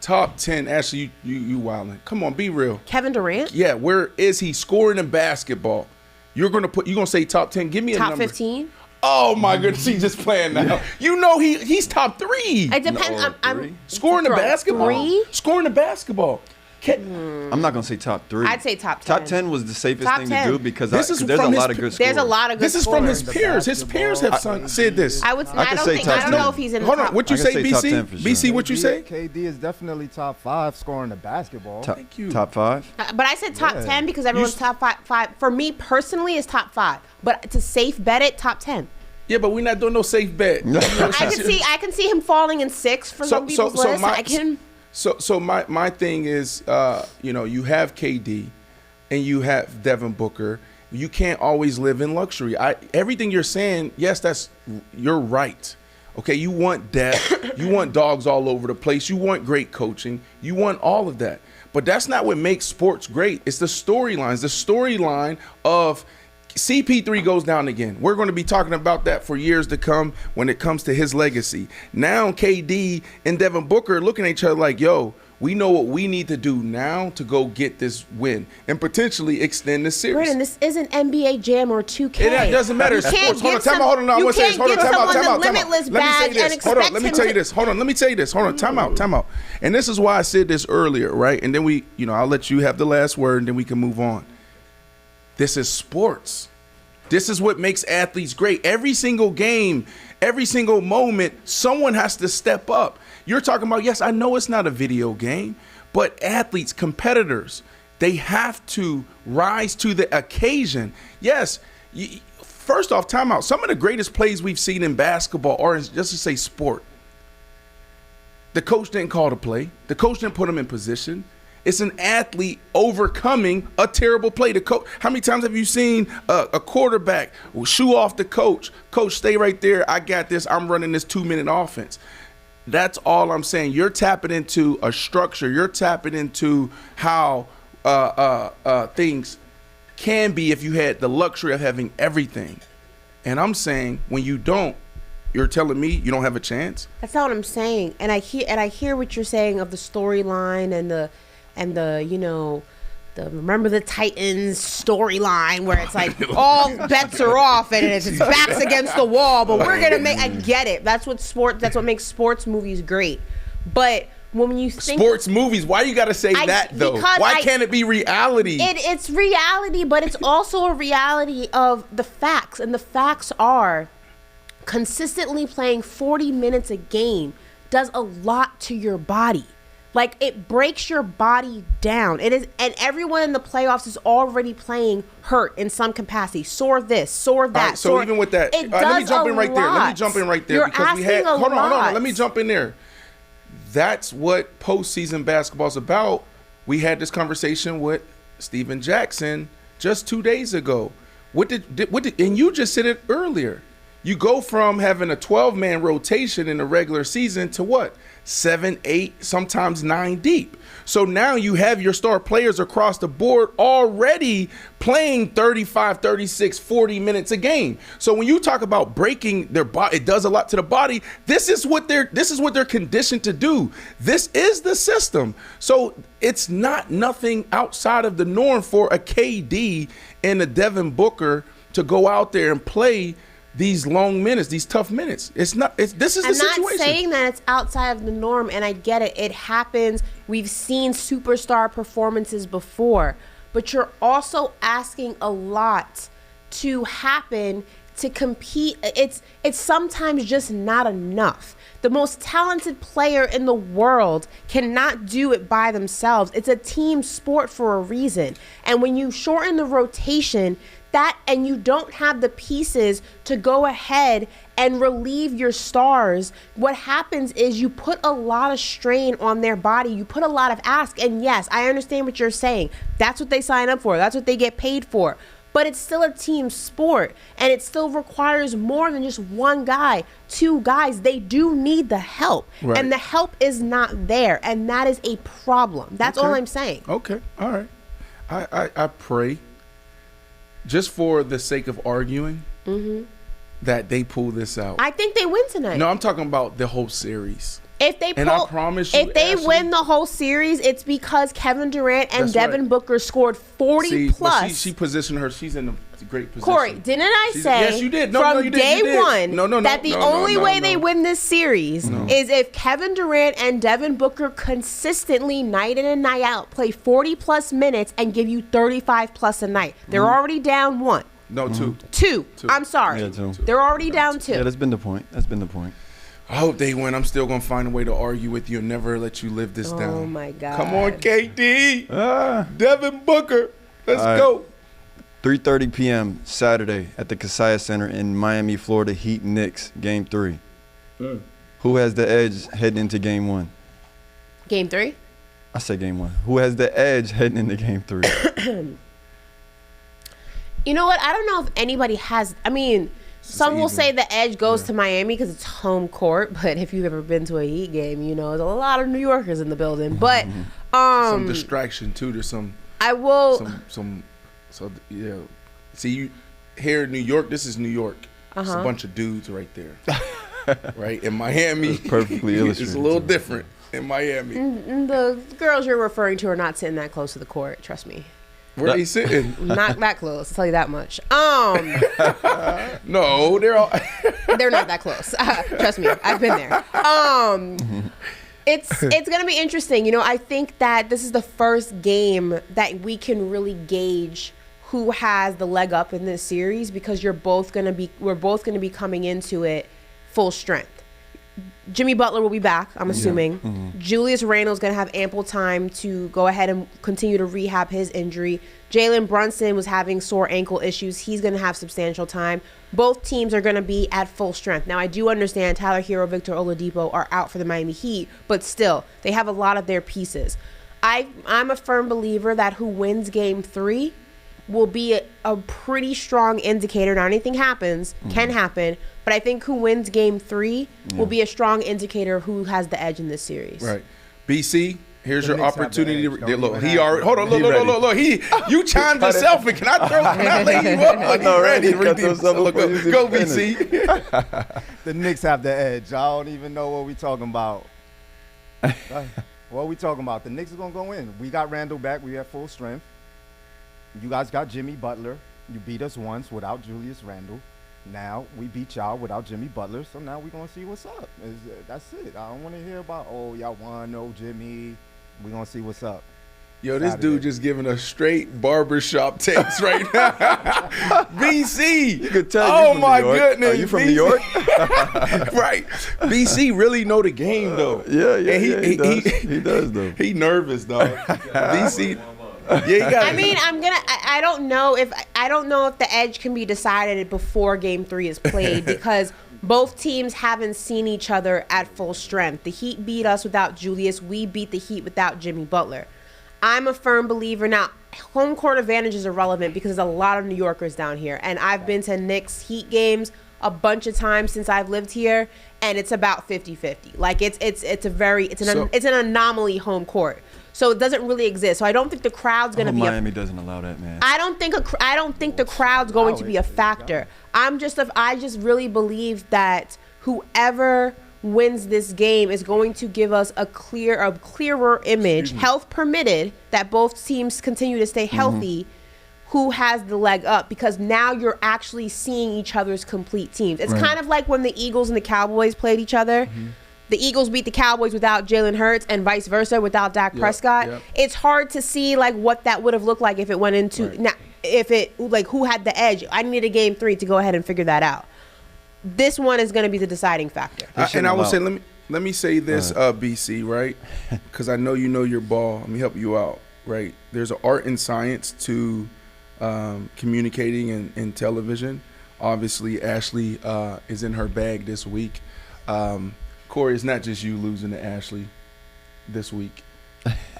Top 10. Ashley, you wildin'. Come on, be real. Kevin Durant? Yeah, where is he scoring in basketball? You're gonna say top 10. Give me a number. Top 15? Oh my goodness, he's just playing now. You know he's top 3. It depends. No, I'm Scoring the basketball. 3? Scoring the basketball. I'm not gonna say top 3. I'd say top 10. Top 10 was the safest Top thing 10. to do because This is there's a from lot his- of good. There's a scorers. lot of good This is from his scorers. peers. His peers have said this. I could don't say think. top I don't know 10. if he's in the Hold top. on, what you I could say, say top BC? 10 for sure. BC, what you say? KD is definitely top 5 scoring the basketball. Thank you. Top 5. But I said top Yeah. 10 because everyone's top five. For me personally, is top 5. But to safe bet it, top 10. Yeah, but we're not doing no safe bet. I can see him falling in 6 for some people's list. I can. So my thing is, you have KD, and you have Devin Booker. You can't always live in luxury. Everything you're saying, yes, you're right. Okay, you want depth, you want dogs all over the place, you want great coaching, you want all of that. But that's not what makes sports great. It's the storylines. The storyline of CP3 goes down again. We're going to be talking about that for years to come when it comes to his legacy. Now KD and Devin Booker are looking at each other like, yo, we know what we need to do now to go get this win and potentially extend the series. Brandon, this isn't NBA Jam or 2K. It doesn't matter. It's sports. Hold on, hold on. I want to say this. Hold on, time out. Let me say this. Hold on, let me tell you this. Hold on, let me tell you this. Hold on, time out. And this is why I said this earlier, right? And then I'll let you have the last word and then we can move on. This is sports. This is what makes athletes great. Every single game, every single moment, someone has to step up. You're talking about, yes, I know it's not a video game, but athletes, competitors, they have to rise to the occasion. Yes, first off, time out. Some of the greatest plays we've seen in basketball, or just to say sport, the coach didn't call the play. The coach didn't put him in position. It's an athlete overcoming a terrible play. The coach. How many times have you seen a quarterback shoo off the coach? Coach, stay right there. I got this. I'm running this 2-minute offense. That's all I'm saying. You're tapping into a structure. You're tapping into how things can be if you had the luxury of having everything. And I'm saying when you don't, you're telling me you don't have a chance? That's not what I'm saying. And I hear what you're saying of the storyline and the Remember the Titans storyline where it's like all bets are off and it's backs against the wall, but we're gonna make. I get it. That's what makes sports movies great. But when you think sports movies, why you gotta say that though? Why can't it be reality? It's reality, but it's also a reality of the facts, and the facts are consistently playing 40 minutes a game does a lot to your body. Like, it breaks your body down. It is, and everyone in the playoffs is already playing hurt in some capacity. Sore this, sore that. Right, so even with that, let me jump in right there. You're because we had. asking Hold on. lot. Let me jump in there. That's what postseason basketball is about. We had this conversation with Steven Jackson just 2 days ago. What did and you just said it earlier. You go from having a 12-man rotation in the regular season to what? 7, 8, sometimes 9 deep. So now you have your star players across the board already playing 35, 36, 40 minutes a game. So when you talk about breaking their body, it does a lot to the body. This is what they're conditioned to do. This is the system. So it's not nothing outside of the norm for a KD and a Devin Booker to go out there and play these long minutes, these tough minutes. This is the situation. I'm not saying that it's outside of the norm, and I get it. It happens. We've seen superstar performances before, but you're also asking a lot to happen to compete. It's sometimes just not enough. The most talented player in the world cannot do it by themselves. It's a team sport for a reason. And when you shorten the rotation, and you don't have the pieces to go ahead and relieve your stars, what happens is you put a lot of strain on their body. You put a lot of ask. And yes, I understand what you're saying. That's what they sign up for. That's what they get paid for. But it's still a team sport, and it still requires more than just one guy, 2 guys. They do need the help, right. And the help is not there, and that is a problem. That's all I'm saying. Okay, all right. I pray, just for the sake of arguing, that they pull this out. I think they win tonight. No, I'm talking about the whole series. If they And I promise you, if they Ashley, win the whole series, it's because Kevin Durant and That's Devin right. Booker scored 40 See, plus. but she positioned her. She's in a great position. Corey, didn't I She's- say yes, you did. No, from no, you did. day You did. one No, that the only way they no. win this series is if Kevin Durant and Devin Booker consistently, night in and night out, play 40 plus minutes and give you 35 plus a night. They're already down one. No, two. Two. I'm sorry. Yeah, two. They're already down two. Yeah, that's been the point. That's been the point. I hope they win. I'm still gonna find a way to argue with you and never let you live this down. Oh my God. Come on, KD. Ah. Devin Booker. Let's All right. go. 3:30 p.m. Saturday at the Kaseya Center in Miami, Florida. Heat Knicks, Game 3. Who has the edge heading into Game 1? Game 3? I said Game 1. Who has the edge heading into Game 3? You know what? I don't know if anybody has. I mean, some will even. say the edge goes to Miami because it's home court. But if you've ever been to a Heat game, you know there's a lot of New Yorkers in the building. But Some distraction too. There's some. I will. So yeah. See, you here in New York. This is New York. It's a bunch of dudes right there. Right in Miami. That's perfectly It's illustrated, a little too. different in Miami. The girls you're referring to are not sitting that close to the court. Trust me, Where they sitting? not that close. I'll tell you that much. No, they're all. They're not that close. Trust me, I've been there. It's gonna be interesting. You know, I think that this is the first game that we can really gauge who has the leg up in this series because we're both gonna be coming into it full strength. Jimmy Butler will be back, I'm assuming. Julius Randle's going to have ample time to go ahead and continue to rehab his injury. Jalen Brunson was having sore ankle issues. He's going to have substantial time. Both teams are going to be at full strength. Now, I do understand Tyler Hero, Victor Oladipo are out for the Miami Heat, but still, they have a lot of their pieces. I'm a firm believer that who wins Game 3 will be a pretty strong indicator. Now, anything happens, can happen, but I think who wins Game 3 will be a strong indicator of who has the edge in this series. Right. BC, here's The your Knicks have the opportunity. edge. Don't Look, even he have already. it. Hold on. He ready. Look. You chimed yourself in. Can I lay you up? Like, know, you right? ready? He cut Redeem himself yourself. before you Go, even BC. The Knicks have the edge. I don't even know what we talking about. What we talking about? The Knicks is gonna go in. We got Randall back. We have full strength. You guys got Jimmy Butler. You beat us once without Julius Randle. Now we beat y'all without Jimmy Butler. So now we're gonna see what's up. That's it. I don't want to hear about y'all won, no Jimmy. We're gonna see what's up. Yo, this Saturday. dude just giving us straight barbershop takes right now. BC. You could tell Oh you from my New York. goodness. Are you from BC. New York? Right. BC really know the game though. Yeah, And he does. He does, though. He nervous though. BC. Yeah, you got. I mean, I don't know if the edge can be decided before Game 3 is played because both teams haven't seen each other at full strength. The Heat beat us without Julius. We beat the Heat without Jimmy Butler. I'm a firm believer. Now, home court advantage is irrelevant because there's a lot of New Yorkers down here. And I've been to Knicks Heat games a bunch of times since I've lived here, and it's about 50-50. Like, it's an anomaly home court. So it doesn't really exist. So I don't think the crowd's going to be Miami doesn't allow that, man. I don't think the crowd's going to be a factor. I just really believe that whoever wins this game is going to give us a clearer image, health permitted, that both teams continue to stay healthy, who has the leg up, because now you're actually seeing each other's complete teams. It's kind of like when the Eagles and the Cowboys played each other. The Eagles beat the Cowboys without Jalen Hurts and vice versa without Dak Prescott. Yep. It's hard to see like what that would have looked like if it went into now. If it like who had the edge. I needed a Game 3 to go ahead and figure that out. This one is going to be the deciding factor. And I will say, let me say this, BC, right? Because I know you know your ball. Let me help you out, right? There's an art and science to communicating in television. Obviously, Ashley is in her bag this week. Corey, it's not just you losing to Ashley this week.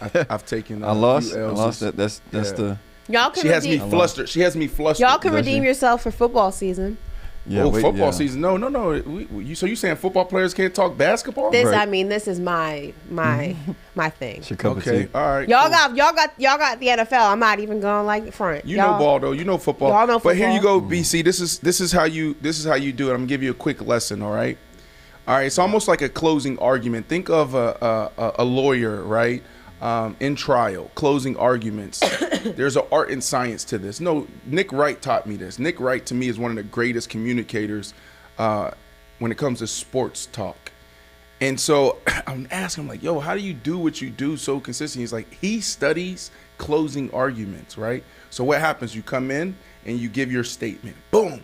I've taken. I lost. a few I L's. lost that. That's Y'all can She has me redeem. flustered. She has me flustered. Y'all can Does redeem she? yourself for football season. Football season. No. So you saying football players can't talk basketball? This, Right. I mean, this is my thing. It's your cup of Okay, tea. all right. Y'all cool. got the NFL. I'm not even going like front. You know ball though. You know football. Y'all know But here you football. go, BC. This is how you do it. I'm gonna give you a quick lesson. All right. All right. It's almost like a closing argument. Think of a lawyer, right? In trial, closing arguments. There's an art and science to this. No, Nick Wright taught me this. Nick Wright to me is one of the greatest communicators when it comes to sports talk. And so I'm asking him like, yo, how do you do what you do so consistently? He's like, he studies closing arguments, right? So what happens? You come in and you give your statement. Boom.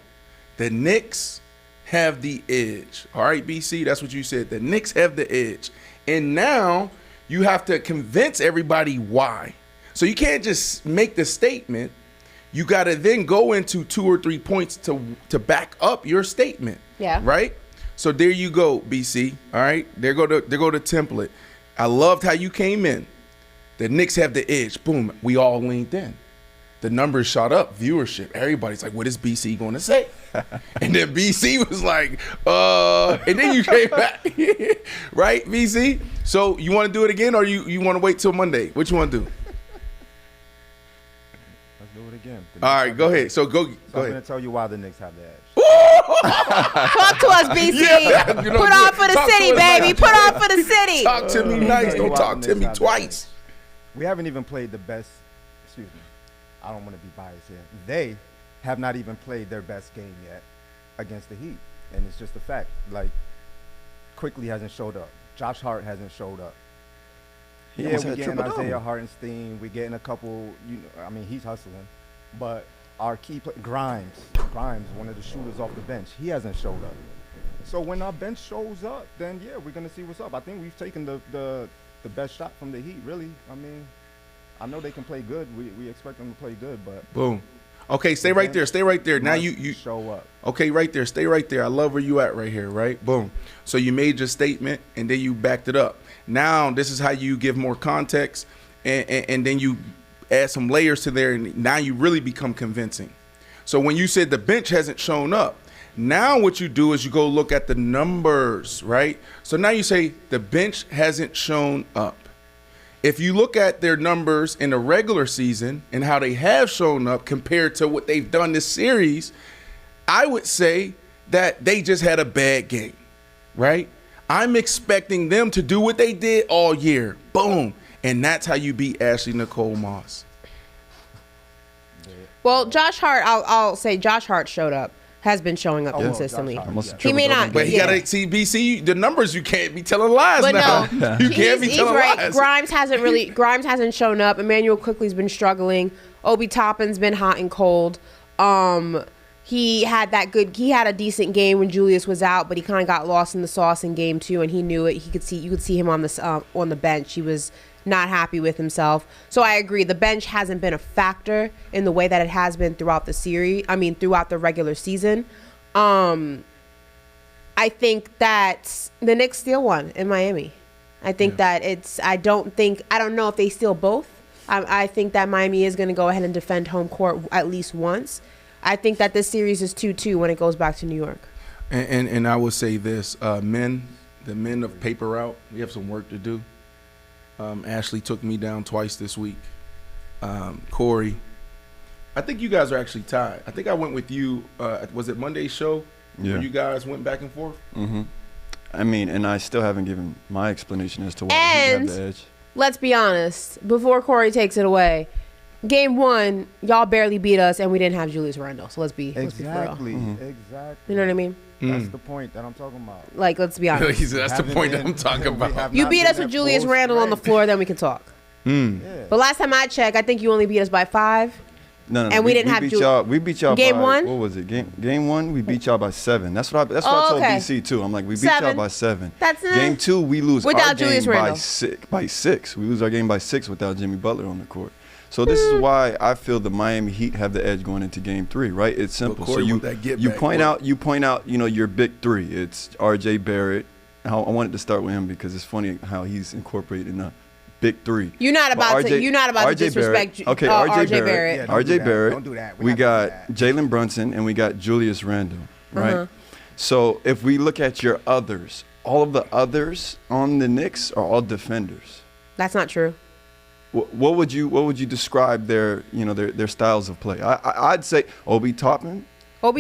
The Knicks have the edge. All right, BC, that's what you said. The Knicks have the edge. And now you have to convince everybody why. So you can't just make the statement. You got to then go into 2 or 3 points to back up your statement. Yeah. Right? So there you go, BC. All right? There go the template. I loved how you came in. The Knicks have the edge. Boom. We all leaned in. The numbers shot up. Viewership. Everybody's like, what is BC going to say? And then BC was like, and then you came back. Right, BC? So you want to do it again or you want to wait till Monday? What you want to do? Let's do it again. All right, go ahead. So go I'm going ahead. to tell you why the Knicks have the edge. Talk to us, BC. Yeah, you know, Put on for the talk city, to us like baby. that. Put on for the city. Talk to me nice. Tell you Don't why talk the to Knicks me have the twice. edge. We haven't even played the best. Excuse me. I don't want to be biased here. They have not even played their best game yet against the Heat, and it's just a fact. Like, Quickly hasn't showed up. Josh Hart hasn't showed up. He Yeah, almost we had getting triple-double. Isaiah Hartenstein. We getting a couple. I mean, he's hustling, but our key Grimes, one of the shooters off the bench, he hasn't showed up. So when our bench shows up, then yeah, we're gonna see what's up. I think we've taken the best shot from the Heat. Really, I mean, I know they can play good. We expect them to play good, but Boom. Okay, stay right there. Stay right there. Now must you show up. Okay, right there. Stay right there. I love where you at right here, right? Boom. So you made your statement and then you backed it up. Now this is how you give more context and then you add some layers to there and now you really become convincing. So when you said the bench hasn't shown up, now what you do is you go look at the numbers, right? So now you say the bench hasn't shown up. If you look at their numbers in the regular season and how they have shown up compared to what they've done this series, I would say that they just had a bad game, right? I'm expecting them to do what they did all year. Boom. And that's how you beat Ashley Nicole Moss. Well, Josh Hart, I'll say Josh Hart showed up, has been showing up Oh, well, consistently. Josh Hart, Almost yeah. a He may triple-double not- But he Yeah. got to see, BC, the numbers, you can't be telling lies But now. no, You can't be he's telling right. lies. Grimes hasn't shown up. Emmanuel Quickly's been struggling. Obi Toppin's been hot and cold. He had a decent game when Julius was out, but he kind of got lost in the sauce in game 2, and he knew it. You could see him on the bench. He was not happy with himself. So I agree. The bench hasn't been a factor in the way that it has been throughout the series. I mean, throughout the regular season. I think that the Knicks steal one in Miami. I think that I don't know if they steal both. I think that Miami is going to go ahead and defend home court at least once. I think that this series is 2-2 when it goes back to New York. And I will say this, the men of paper route, we have some work to do. Ashley took me down twice this week. Corey, I think you guys are actually tied. I think I went with you. Was it Monday's show Yeah. where you guys went back and forth? Mm-hmm. I mean, and I still haven't given my explanation as to why he And- have the edge. Let's be honest. Before Corey takes it away, game 1, y'all barely beat us, and we didn't have Julius Randle. So let's be for real. Exactly. Mhm. Exactly. You know what I mean? That's the point that I'm talking about. Like, let's be honest. That's the Haven't point that been- I'm talking we about. have You not beat been us with at Julius full Randle on the strength. floor, then we can talk. Yeah. But last time I checked, I think you only beat us by 5. No. And we didn't have beat Ju- y'all. We beat y'all Game by, one? What was it? Game 1, we beat y'all by 7. That's what I Oh, told okay. BC too. I'm like, we beat y'all 7. by 7. That's Game 2, we lose Without our game Julius by Randle. 6. We lose our game by 6 without Jimmy Butler on the court. So this is why I feel the Miami Heat have the edge going into Game 3. Right? It's simple. Corey So want that get you back, point Corey. out, your big 3. It's R.J. Barrett. I wanted to start with him because it's funny how he's incorporated in a big 3. You're not about to disrespect Barrett. Okay, R.J. R.J. Barrett. Yeah, don't R.J. do that. Barrett. Don't do that. We We're not got doing that. Jalen Brunson and we got Julius Randle. right? So if we look at your others, all of the others on the Knicks are all defenders. That's not true. What would you describe their styles of play? I'd say Obi Toppin,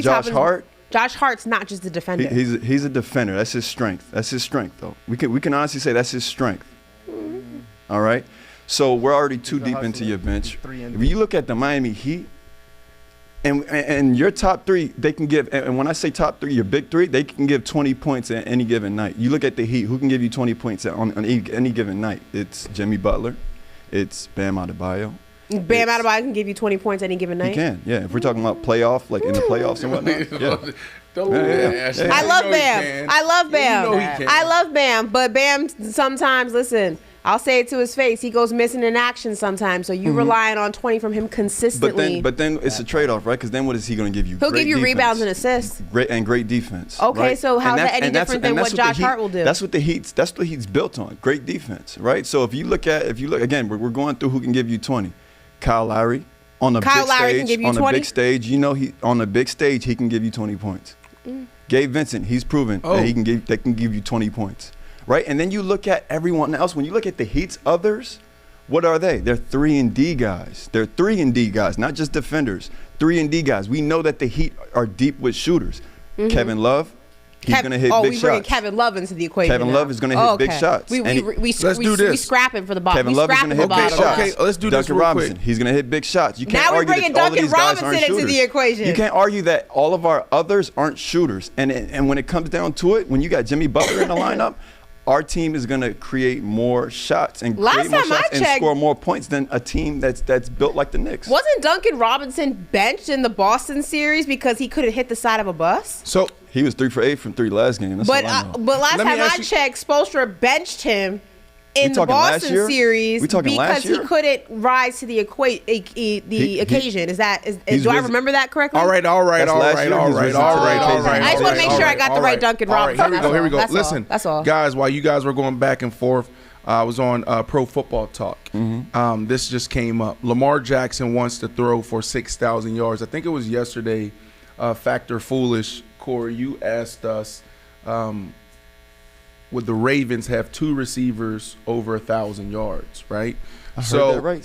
Josh Hart. Josh Hart's not just a defender. He's a defender. That's his strength. That's his strength, though. We can honestly say that's his strength. All right. So we're already too deep into your bench. If you look at the Miami Heat, and your top three, they can give. And when I say top three, your big three, they can give 20 points at any given night. You look at the Heat, who can give you 20 points on any given night? It's Jimmy Butler. It's Bam Adebayo. Bam Adebayo can give you 20 points any given night. He can, yeah. If we're talking about playoff, like in the playoffs and whatnot, yeah. I love Bam. I love Bam. I love Bam. But Bam sometimes, listen, I'll say it to his face, he goes missing in action sometimes. So you're relying on 20 from him consistently. But then it's a trade-off, right? Because then what is he going to give you? He'll give you rebounds and assists. Great defense. Okay, right? so how's that any different than what Josh Hart will do? That's what the Heat's built on. Great defense, right? So if you look again, we're going through who can give you 20. Kyle Lowry on a big stage. You know, he on a big stage he can give you 20 points. Gabe Vincent, he's proven that they can give you 20 points. Right? And then you look at everyone else. When you look at the Heat's others, what are they? They're 3-and-D guys. They're 3-and-D guys, not just defenders. 3-and-D guys. We know that the Heat are deep with shooters. Kevin Love, he's going to hit big shots. Bringing Kevin Love into the equation. Kevin Love is going to hit big shots. Let's do this. We scrapping for the bottom. Kevin Love is going to hit big shots. Okay, let's do this Duncan real Robinson, quick. he's going to hit big shots. You can't now we're argue bringing that all of Duncan these guys Robinson aren't into shooters. the equation. You can't argue that all of our others aren't shooters. And when it comes down to it, when you got Jimmy Butler in the lineup, our team is going to create more shots and score more points than a team that's built like the Knicks. Wasn't Duncan Robinson benched in the Boston series because he couldn't hit the side of a bus? So he was 3 for 8 from 3 last game. That's but last time I checked, Spoelstra benched him in the Boston series because he couldn't rise to the occasion. Do I remember that correctly? All right. I just want to make sure I got the right Duncan Robinson. Here we go. That's Listen, that's all. Guys, while you guys were going back and forth, I was on Pro Football Talk. This just came up. Lamar Jackson wants to throw for 6,000 yards. I think it was yesterday. Factor Foolish, Corey, you asked us, would the Ravens have 2 receivers over 1,000 yards, right? I heard that right.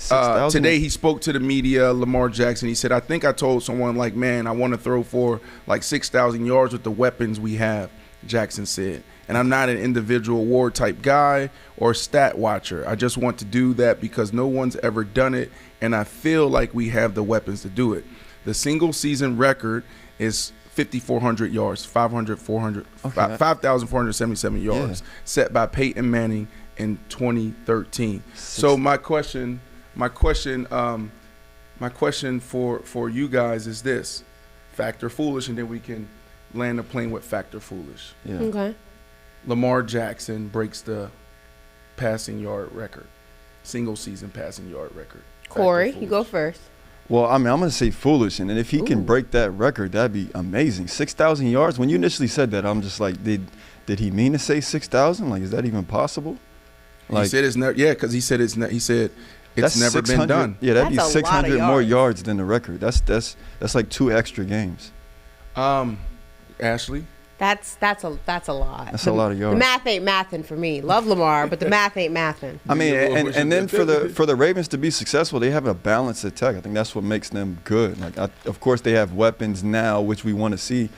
Today he spoke to the media, Lamar Jackson. He said, I think I told someone like, man, I want to throw for like 6,000 yards with the weapons we have, Jackson said. And I'm not an individual award type guy or stat watcher. I just want to do that because no one's ever done it, and I feel like we have the weapons to do it. The single season record is 5,400 yards, 5,477 yards, set by Peyton Manning in 2013. So my question for you guys is this: Factor Foolish, and then we can land the plane with Factor Foolish. Yeah. Okay. Lamar Jackson breaks the passing yard record, single season passing yard record. Corey, you go first. Well, I mean, I'm going to say foolish, and then if he can break that record, that'd be amazing. 6,000 yards. When you initially said that, I'm just like, did he mean to say 6,000? Like, is that even possible? Like, he said it's never. Yeah, because he said it's never been done. Yeah, that'd That's be a lot of 600 more yards. yards than the record. That's like 2 extra games. Ashley. That's a lot. That's a lot of yards. The math ain't mathin' for me. Love Lamar, but the math ain't mathin'. I mean, and then for the Ravens to be successful, they have a balanced attack. I think that's what makes them good. Like, of course, they have weapons now, which we want to see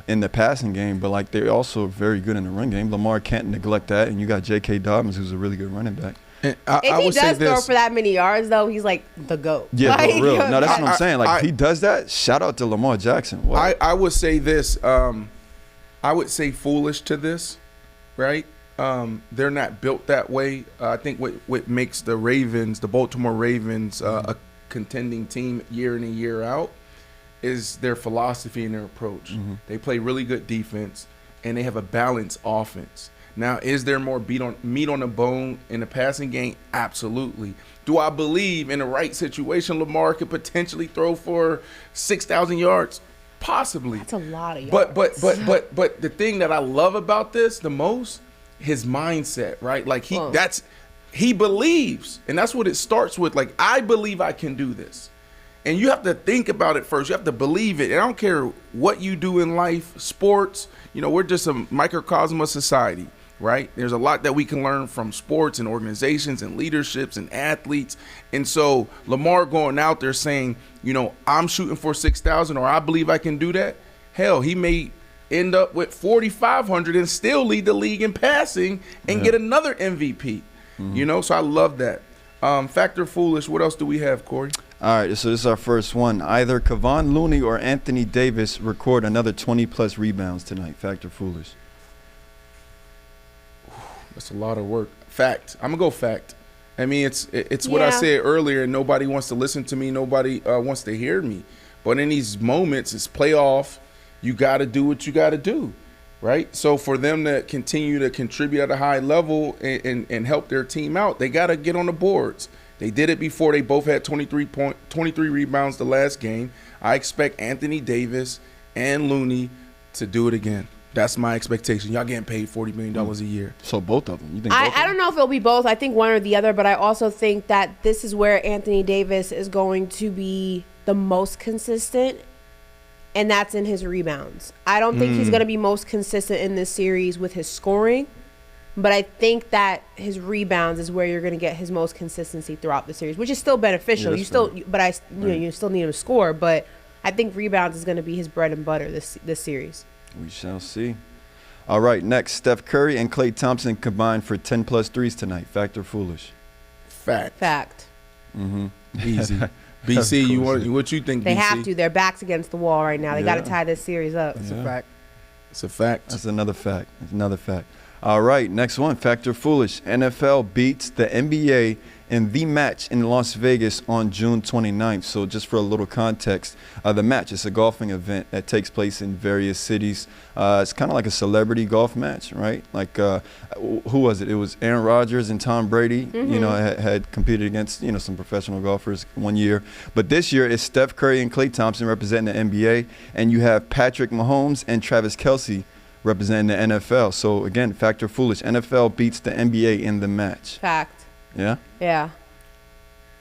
in the passing game, but like they're also very good in the run game. Lamar can't neglect that, and you got J.K. Dobbins, who's a really good running back. If he does throw for that many yards, though, he's like the GOAT. Yeah, for real. No, that's what I'm saying. Like, if he does that, shout out to Lamar Jackson. What? I would say this. I would say foolish to this, right? They're not built that way. I think what makes the Ravens, the Baltimore Ravens, a contending team year in and year out is their philosophy and their approach. They play really good defense, and they have a balanced offense. Now, is there more meat on the bone in the passing game? Absolutely. Do I believe in the right situation Lamar could potentially throw for 6,000 yards? Possibly. That's a lot of yards. But the thing that I love about this the most, his mindset, right? Like he believes, and that's what it starts with. Like, I believe I can do this. And you have to think about it first. You have to believe it. And I don't care what you do in life, sports, we're just a microcosm of society, right? There's a lot that we can learn from sports and organizations and leaderships and athletes. And so Lamar going out there saying, I'm shooting for 6,000 or I believe I can do that. Hell, he may end up with 4,500 and still lead the league in passing and get another MVP. So I love that. Factor foolish. What else do we have, Corey? All right, so this is our first one. Either Kevon Looney or Anthony Davis record another 20-plus rebounds tonight. Factor foolish. That's a lot of work. Fact. I'm going to go fact. I mean, it's what I said earlier, and nobody wants to listen to me. Nobody wants to hear me. But in these moments, it's playoff. You got to do what you got to do, right? So for them to continue to contribute at a high level and help their team out, they got to get on the boards. They did it before. They both had 23 rebounds the last game. I expect Anthony Davis and Looney to do it again. That's my expectation. Y'all getting paid $40 million a year. So both of them. You think I don't know if it'll be both. I think one or the other, but I also think that this is where Anthony Davis is going to be the most consistent, and that's in his rebounds. I don't think he's going to be most consistent in this series with his scoring, but I think that his rebounds is where you're going to get his most consistency throughout the series, which is still beneficial. You still need him to score, but I think rebounds is going to be his bread and butter this series. We shall see. All right, next, Steph Curry and Klay Thompson combined for 10-plus threes tonight. Fact or foolish? Fact. Easy. BC, what you think, They BC? have to. Their back's against the wall right now. They got to tie this series up. That's a fact. It's a fact. That's another fact. All right, next one, fact or foolish. NFL beats the NBA in the match in Las Vegas on June 29th. So just for a little context, the match is a golfing event that takes place in various cities. It's kind of like a celebrity golf match, right? Like, who was it? It was Aaron Rodgers and Tom Brady, had competed against, some professional golfers one year. But this year it's Steph Curry and Klay Thompson representing the NBA, and you have Patrick Mahomes and Travis Kelce representing the NFL. So again, fact or foolish, NFL beats the NBA in the match. Fact. Yeah? Yeah.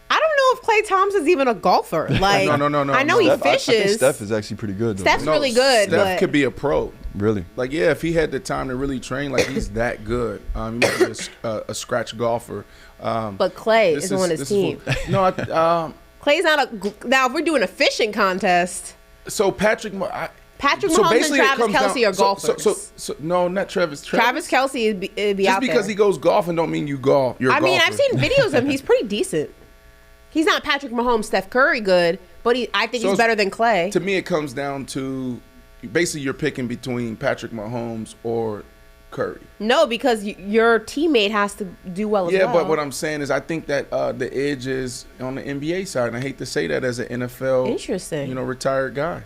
I don't know if Klay Thompson's even a golfer. Like, No. I know he fishes. I think Steph is actually pretty good, though. Steph's really good. Steph but could be a pro. Really? Like, yeah, if he had the time to really train, like, he's that good. He might be a scratch golfer. But Klay is on his team. Clay's not now, if we're doing a fishing contest. So Patrick Mahomes and Travis Kelce are golfers. So no, not Travis. Travis Kelce would be out there. Just because he goes golfing don't mean you golf. You're a golfer. I've seen videos of him. He's pretty decent. He's not Patrick Mahomes, Steph Curry good, but I think he's better than Klay. To me, it comes down to basically you're picking between Patrick Mahomes or Curry. No, because your teammate has to do well as well. Yeah, but what I'm saying is I think that the edge is on the NBA side, and I hate to say that as an NFL retired guy.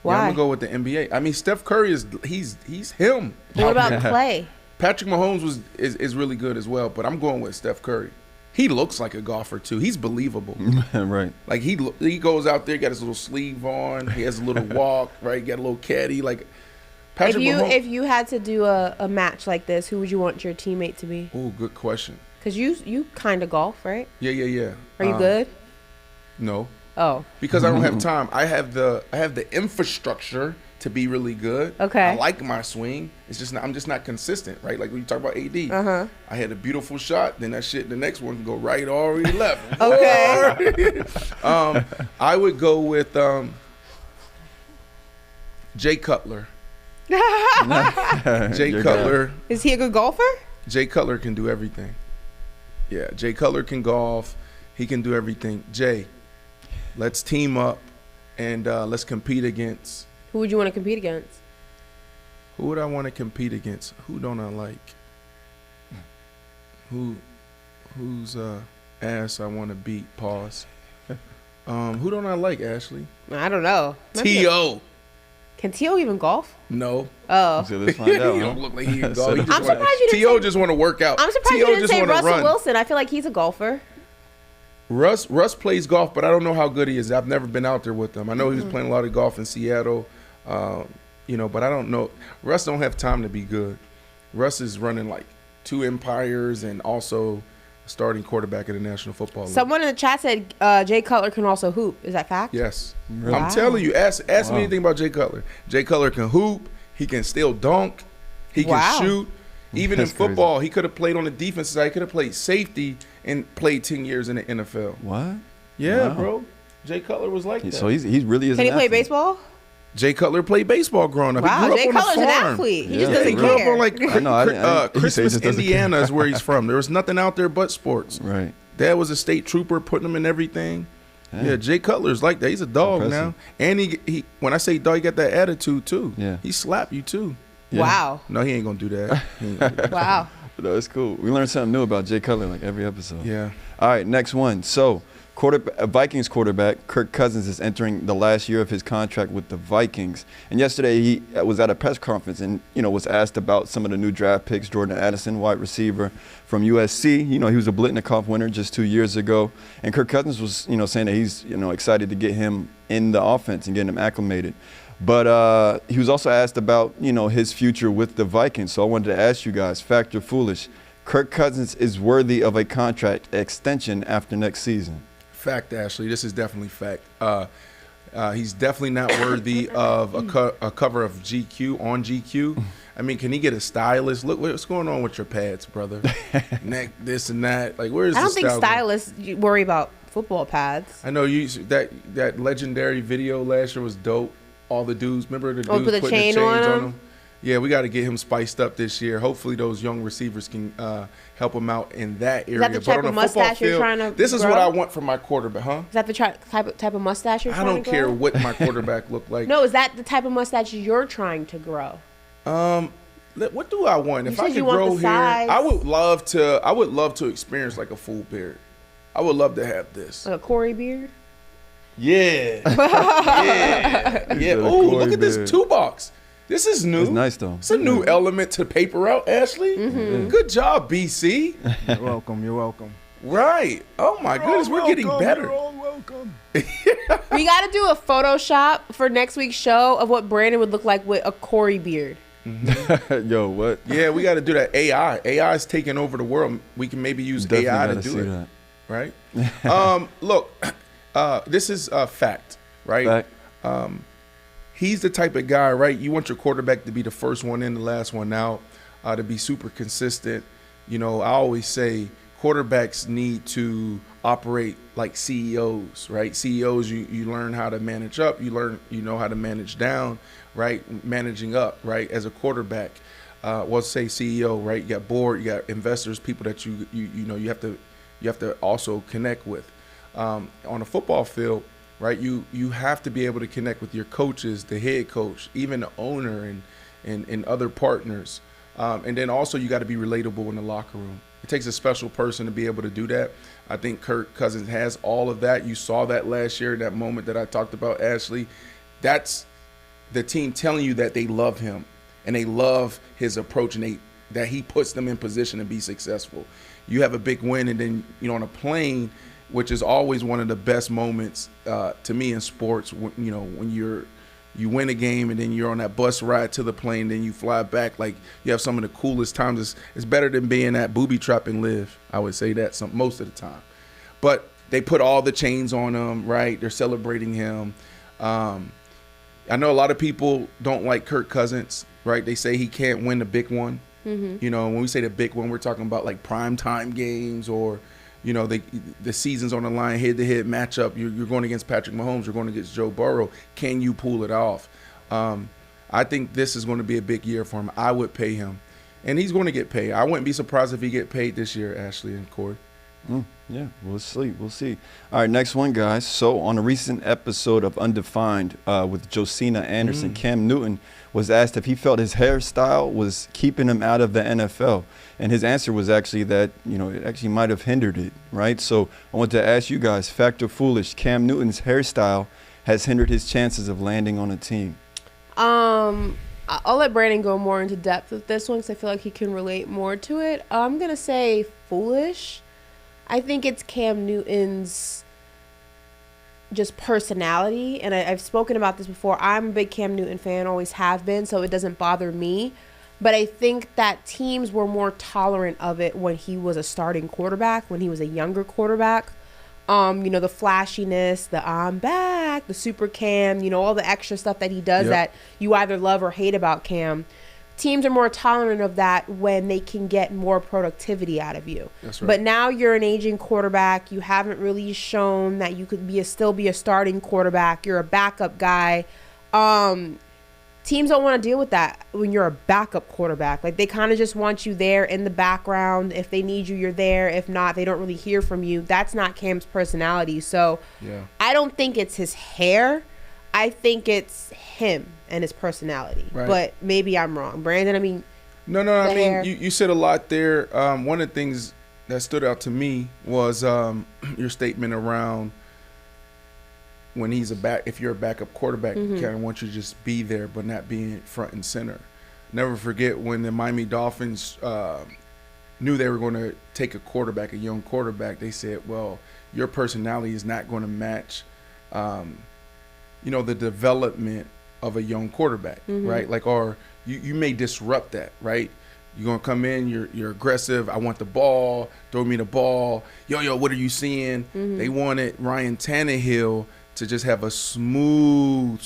Why? Yeah, I'm gonna go with the NBA. I mean, Steph Curry he's him. What about Klay? Patrick Mahomes is really good as well, but I'm going with Steph Curry. He looks like a golfer too. He's believable. Right. Like he goes out there, got his little sleeve on. He has a little walk. Right. Got a little caddy. Like Patrick Mahomes. If you had to do a match like this, who would you want your teammate to be? Oh, good question. Because you kind of golf, right? Yeah. Are you good? No. Oh. Because I don't have time. I have the infrastructure to be really good. Okay. I like my swing. It's just I'm just not consistent, right? Like when you talk about AD. I had a beautiful shot, then that shit, the next one can go right or left. Okay. I would go with Jay Cutler. Jay Cutler. Is he a good golfer? Jay Cutler can do everything. Yeah, Jay Cutler can golf. He can do everything. Jay, let's team up and let's compete against. Who would you want to compete against? Who would I want to compete against? Who don't I like? Whose ass I want to beat? Pause. Who don't I like, Ashley? I don't know. T.O. Can T.O. even golf? No. Oh. So let's find out. He don't look like he can golf. I'm surprised you didn't T.O. just want to work out. I'm surprised you didn't say Russell Wilson. I feel like he's a golfer. Russ plays golf, but I don't know how good he is. I've never been out there with him. I know he was playing a lot of golf in Seattle, but I don't know. Russ don't have time to be good. Russ is running like 2 empires and also starting quarterback in the National Football League. Someone in the chat said Jay Cutler can also hoop. Is that fact? Yes. Really? I'm telling you, ask me anything about Jay Cutler. Jay Cutler can hoop. He can still dunk. He can shoot. Even in That's crazy. football, he could have played on the defensive side. He could have played safety and played 10 years in the NFL. What? Yeah, Wow. bro. Jay Cutler was like that. So he really is. Can he an play athlete. baseball? Jay Cutler played baseball growing up. Wow, he grew Jay up on Cutler's a an farm. athlete. He Yeah, just doesn't He grew up care. on like I know, I didn't he said he Christmas, just doesn't Indiana care. is where he's from. There was nothing out there but sports. Right. Dad was a state trooper, putting him in everything. Dang. Yeah, Jay Cutler's like that. He's a dog Impressive. now. And he when I say dog, he got that attitude too. Yeah. He slap you too. Yeah. Wow. No, he ain't gonna do that. He ain't gonna do that. Wow. No, it's cool. We learn something new about Jay Cutler like every episode. Yeah. All right, next one. So, Vikings quarterback Kirk Cousins is entering the last year of his contract with the Vikings. And yesterday he was at a press conference and, was asked about some of the new draft picks. Jordan Addison, wide receiver from USC. He was a Blitnikoff winner just 2 years ago. And Kirk Cousins was, saying that he's, excited to get him in the offense and get him acclimated. But he was also asked about, his future with the Vikings. So I wanted to ask you guys, fact or foolish, Kirk Cousins is worthy of a contract extension after next season. Fact, Ashley. This is definitely fact. He's definitely not worthy of a cover of GQ on GQ. I mean, can he get a stylist? Look, what's going on with your pads, brother? Neck, this and that. Like, where's I the don't think style going? stylists worry about football pads. I know that legendary video last year was dope. All the dudes, remember the dudes put the putting chain the chains on on him? them? Yeah, we got to get him spiced up this year. Hopefully, those young receivers can help him out in that area. that the type on of a football mustache you're field, trying to this is grow? what I want from my quarterback, huh? Is that the type of mustache you're I trying don't to care grow? what my quarterback look like. No, is that the type of mustache you're trying to grow? What do I want? You If I said could you want grow the hair, size. I would love to experience like a full beard. I would love to have this. Like a Corey beard? Yeah. Yeah. Yeah. said a Oh, Corey look at this beard. 2-box. This is new. It's nice, though. It's a new element to paper out, Ashley. Good job, BC. You're welcome. You're welcome. Right. Oh my goodness, we're getting better. You're all welcome. We got to do a Photoshop for next week's show of what Brandon would look like with a Corey beard. Yo, what? Yeah, we got to do that. AI is taking over the world. We can maybe use Definitely AI to gotta do see it. that. Right? Look, this is a fact, right? Fact. He's the type of guy, right? You want your quarterback to be the first one in, the last one out, to be super consistent. I always say quarterbacks need to operate like CEOs, right? CEOs, you learn how to manage up, you know how to manage down, right? Managing up, right? As a quarterback, say CEO, right? You got board, you got investors, people that you have to also connect with. On a football field, right? You have to be able to connect with your coaches, the head coach, even the owner and other partners. And then also you got to be relatable in the locker room. It takes a special person to be able to do that. I think Kirk Cousins has all of that. You saw that last year, that moment that I talked about, Ashley. That's the team telling you that they love him and they love his approach and that he puts them in position to be successful. You have a big win and then, on a plane, which is always one of the best moments to me in sports, when you win a game and then you're on that bus ride to the plane, then you fly back. Like, you have some of the coolest times. It's better than being at booby trap and live. I would say that most of the time. But they put all the chains on him, right? They're celebrating him. I know a lot of people don't like Kirk Cousins, right? They say he can't win the big one. Mm-hmm. When we say the big one, we're talking about like primetime games or the season's on the line, head-to-head matchup. You're going against Patrick Mahomes. You're going against Joe Burrow. Can you pull it off? I think this is going to be a big year for him. I would pay him, and he's going to get paid. I wouldn't be surprised if he get paid this year, Ashley and Corey. Yeah, we'll see. All right, next one, guys. So on a recent episode of Undefined with Josina Anderson, Cam Newton was asked if he felt his hairstyle was keeping him out of the NFL. And his answer was actually that, it actually might have hindered it, right? So I want to ask you guys, fact or foolish, Cam Newton's hairstyle has hindered his chances of landing on a team. I'll let Brandon go more into depth with this one because I feel like he can relate more to it. I'm going to say foolish. I think it's Cam Newton's just personality, and I've spoken about this before. I'm a big Cam Newton fan, always have been, so it doesn't bother me. But I think that teams were more tolerant of it when he was a starting quarterback, when he was a younger quarterback. The flashiness, the I'm back, the super Cam, all the extra stuff that he does that you either love or hate about Cam. Teams are more tolerant of that when they can get more productivity out of you. That's right. But now you're an aging quarterback. You haven't really shown that you could still be a starting quarterback. You're a backup guy. Teams don't want to deal with that when you're a backup quarterback. Like, they kind of just want you there in the background. If they need you, you're there. If not, they don't really hear from you. That's not Cam's personality. So I don't think it's his hair. I think it's him and his personality. Right. But maybe I'm wrong. Brandon, I mean... No, I mean, you said a lot there. One of the things that stood out to me was your statement around when he's if you're a backup quarterback, you kind of want you to just be there, but not being front and center. Never forget when the Miami Dolphins knew they were going to take a young quarterback. They said, well, your personality is not going to match, the development of a young quarterback, right? Like, or you may disrupt that, right? You're going to come in, you're aggressive. I want the ball. Throw me the ball. Yo, what are you seeing? They wanted Ryan Tannehill to just have a smooth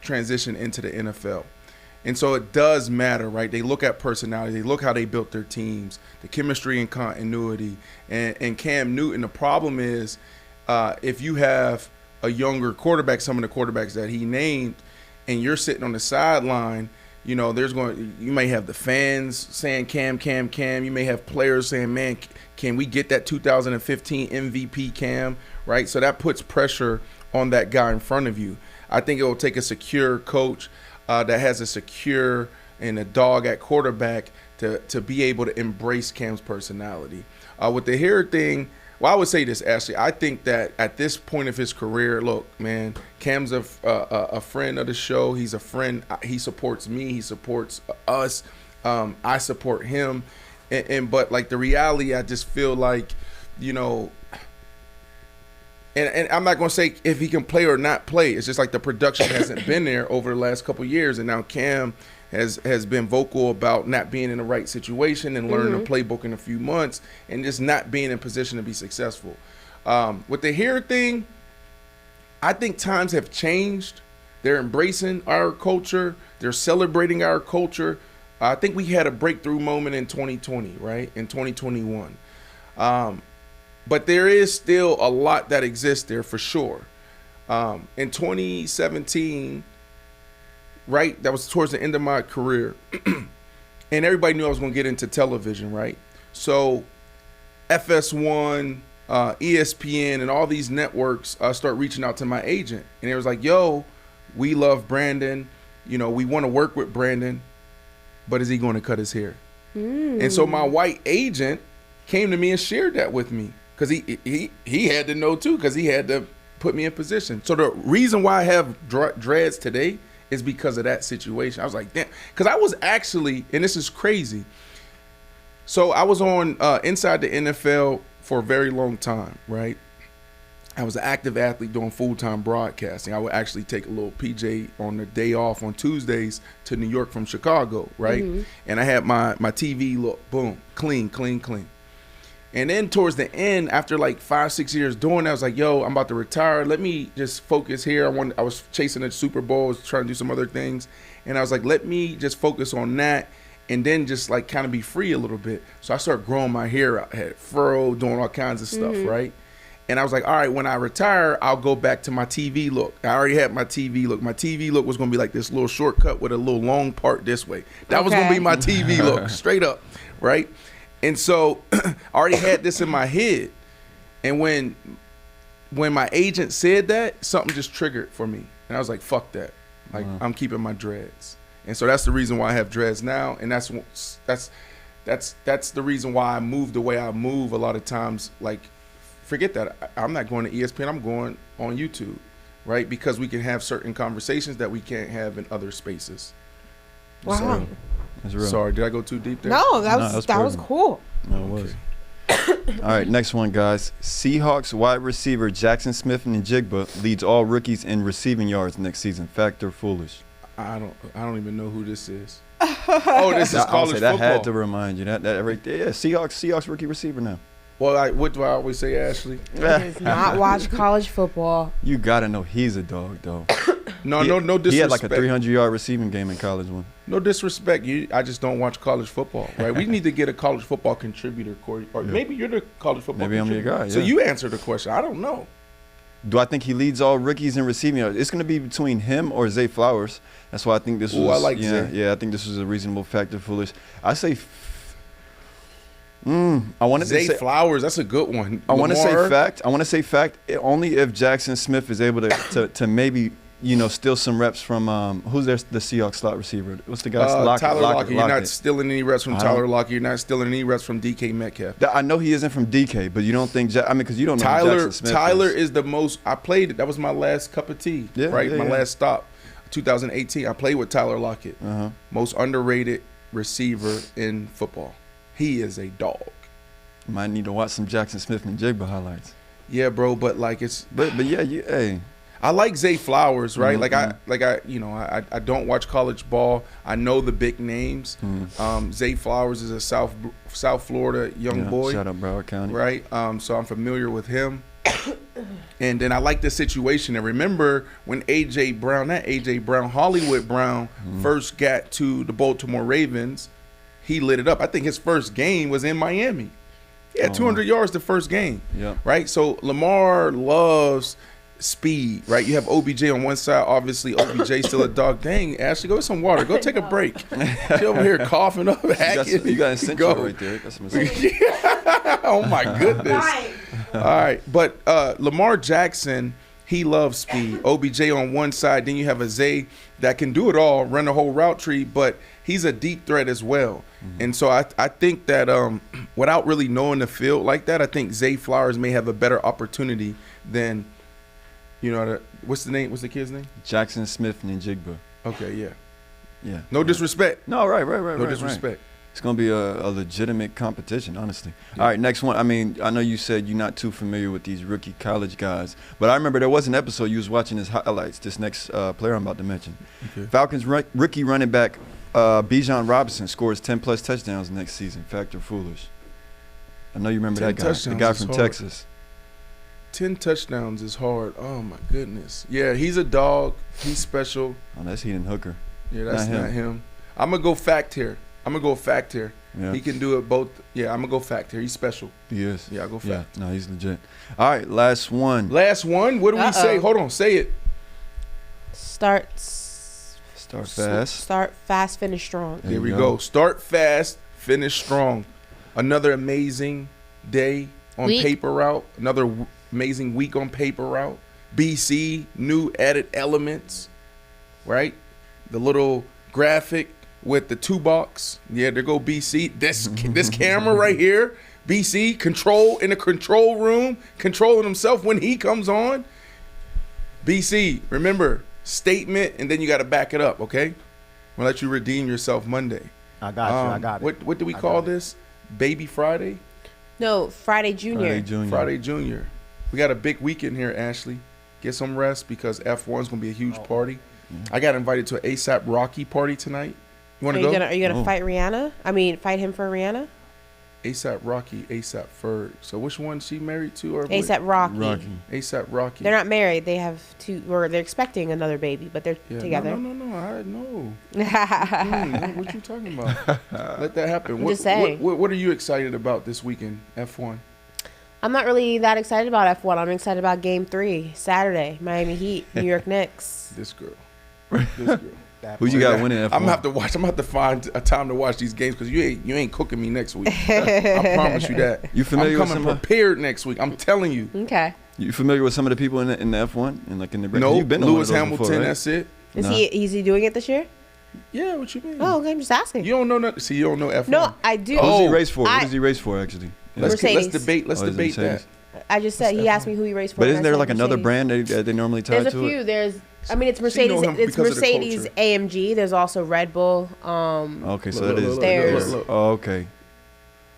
transition into the NFL. And so it does matter, right? They look at personality. They look how they built their teams, the chemistry and continuity. And Cam Newton, the problem is if you have a younger quarterback, some of the quarterbacks that he named, and you're sitting on the sideline, you may have the fans saying Cam. You may have players saying, man, can we get that 2015 MVP Cam, right? So that puts pressure on that guy in front of you. I think it will take a secure coach that has a secure and a dog at quarterback to be able to embrace Cam's personality. With the hair thing, well, I would say this, Ashley. I think that at this point of his career, look, man, Cam's a friend of the show. He's a friend. He supports me. He supports us. I support him. But like the reality, I just feel like, and I'm not going to say if he can play or not play. It's just like the production hasn't been there over the last couple of years. And now Cam has been vocal about not being in the right situation and learning the playbook in a few months and just not being in position to be successful. With the hair thing, I think times have changed. They're embracing our culture. They're celebrating our culture. I think we had a breakthrough moment in 2020, right? In 2021. But there is still a lot that exists there for sure. In 2017, right, that was towards the end of my career, and everybody knew I was going to get into television, right? So FS1, ESPN, and all these networks start reaching out to my agent, and it was like, yo, we love Brandon. We want to work with Brandon, but is he going to cut his hair? And so my white agent came to me and shared that with me because he had to know too, because he had to put me in position. So the reason why I have dreads today is because of that situation. I was like, damn, because I was actually, and this is crazy. So I was on inside the NFL for a very long time, right? I was an active athlete doing full-time broadcasting. I would actually take a little PJ on the day off on Tuesdays to New York from Chicago, right? And I had my TV look, boom, clean. And then towards the end, after like 5-6 years doing that, I was like, yo, I'm about to retire. Let me just focus here. I was chasing a Super Bowl, I was trying to do some other things. And I was like, let me just focus on that and then just like kind of be free a little bit. So I started growing my hair out. I had furrow, doing all kinds of stuff, right? And I was like, all right, when I retire, I'll go back to my TV look. I already had my TV look. My TV look was going to be like this little shortcut with a little long part this way. That was going to be my TV look, straight up, right? And so I already had this in my head. And when my agent said that, something just triggered for me. And I was like, fuck that. Like, I'm keeping my dreads. And so that's the reason why I have dreads now. And that's the reason why I move the way I move a lot of times. Like, forget that. I'm not going to ESPN. I'm going on YouTube, right? Because we can have certain conversations that we can't have in other spaces. Wow. So, That's real. sorry, did I go too deep there? No, that was cool. No, it was. All right, next one, guys. Seahawks wide receiver Jackson Smith and Njigba leads all rookies in receiving yards next season. Fact or foolish? I don't even know who this is. Oh, this is college football. That had to remind you that right there. Yeah, Seahawks rookie receiver now. Well, what do I always say, Ashley? He does not watch college football. You gotta know he's a dog, though. No disrespect. He had like a 300-yard receiving game in college one. No disrespect. I just don't watch college football, right? We need to get a college football contributor, Corey. Or maybe you're the college football Maybe contributor. I'm your guy, So yeah. you answer the question. I don't know. Do I think he leads all rookies in receiving yards? It's going to be between him or Zay Flowers. That's why I think this was. I like Zay. Yeah, I think this was a reasonable factor. Foolish. I say. I wanted Zay to say Flowers. That's a good one. I want to say Lamar. fact. I want to say fact. Only if Jackson Smith is able to maybe steal some reps from who's the Seahawks slot receiver? What's the guy's Tyler Lockett. You're not Lockett. stealing any reps from Tyler Lockett. You're not stealing any reps from DK Metcalf. I know he isn't from DK, but you don't think because you don't know who Jackson Smith Tyler is. is the most. I played it. That was my last cup of tea. Yeah, right. yeah, My yeah. last stop, 2018. I played with Tyler Lockett. Most underrated receiver in football. He is a dog. Might need to watch some Jackson Smith and Jigba highlights. Yeah, bro. But like it's. But yeah, hey. I like Zay Flowers, right? Mm-hmm. I don't watch college ball. I know the big names. Zay Flowers is a South Florida young boy. Shout out Broward County. Right? So I'm familiar with him. And then I like the situation. And remember when A.J. Brown, Hollywood Brown, first got to the Baltimore Ravens, he lit it up. I think his first game was in Miami. He had 200 yards the first game. Yeah. Right? So Lamar loves speed, right? You have OBJ on one side. Obviously, OBJ still a dog. Dang, Ashley, go get some water. Go take a break. She over here coughing up. You got essential right there. That's some essential. Oh, my goodness. All right. But Lamar Jackson, he loves speed. OBJ on one side. Then you have a Zay that can do it all, run the whole route tree, but he's a deep threat as well. And so I think that without really knowing the field like that, I think Zay Flowers may have a better opportunity than – what's the name? What's the kid's name? Jackson Smith and Jigba. Okay, yeah. Yeah. No disrespect. No, right. No disrespect. Right. It's going to be a legitimate competition, honestly. Yeah. All right, next one. I mean, I know you said you're not too familiar with these rookie college guys, but I remember there was an episode you was watching his highlights, this next player I'm about to mention. Okay. Falcons rookie running back Bijan Robinson scores 10-plus touchdowns next season. Fact or foolish? I know you remember that guy, the guy from Texas. 10 touchdowns is hard. Oh, my goodness. Yeah, he's a dog. He's special. Oh, that's Heaton Hooker. Yeah, that's not him. I'm going to go fact here. Yeah. He can do it both. Yeah, I'm going to go fact here. He's special. He is. Yeah, I'll go fact. Yeah, no, he's legit. All right, last one. What do we say? Hold on. Say it. Start fast, finish strong. There we go. Start fast, finish strong. Another amazing day on paper route. Another amazing week on paper route. BC, new added elements, right? The little graphic with the 2 box. Yeah, there go BC. This camera right here. BC, in the control room, controlling himself when he comes on. BC, remember, statement, and then you got to back it up, okay? We'll let you redeem yourself Monday. I got you. I got it. What do we call this? Baby Friday? No, Friday Junior. Friday Junior. We got a big weekend here, Ashley. Get some rest because F1 is going to be a huge party. I got invited to an ASAP Rocky party tonight. You want to go? Are you gonna fight Rihanna? Fight him for Rihanna? ASAP Rocky, ASAP Ferg. So which one she married to? Or ASAP Rocky. ASAP Rocky. They're not married. They have 2, or they're expecting another baby, but they're together. No. I know. What you talking about? Let that happen. Just saying. What are you excited about this weekend, F1? I'm not really that excited about F1. I'm excited about Game 3, Saturday, Miami Heat, New York Knicks. This girl. Who you got winning F1? I'm gonna have to watch. I'm gonna have to find a time to watch these games because you ain't cooking me next week. I promise you that. You familiar I'm coming prepared next week. I'm telling you. Okay. You familiar with some of the people in the F1 and like in the No, you've been Lewis Hamilton. Before, right? That's it. Is he doing it this year? Yeah. What you mean? Oh, okay. I'm just asking. You don't know nothing. See, you don't know F1. No, I do. What does he race for? What does he race for actually? Let's debate. Let's debate that. I just said he asked me who he raced for. But isn't there like another brand they normally tie to it? There's a few. It's Mercedes. It's Mercedes AMG. There's also Red Bull. Okay, so that is. There's. Oh, okay.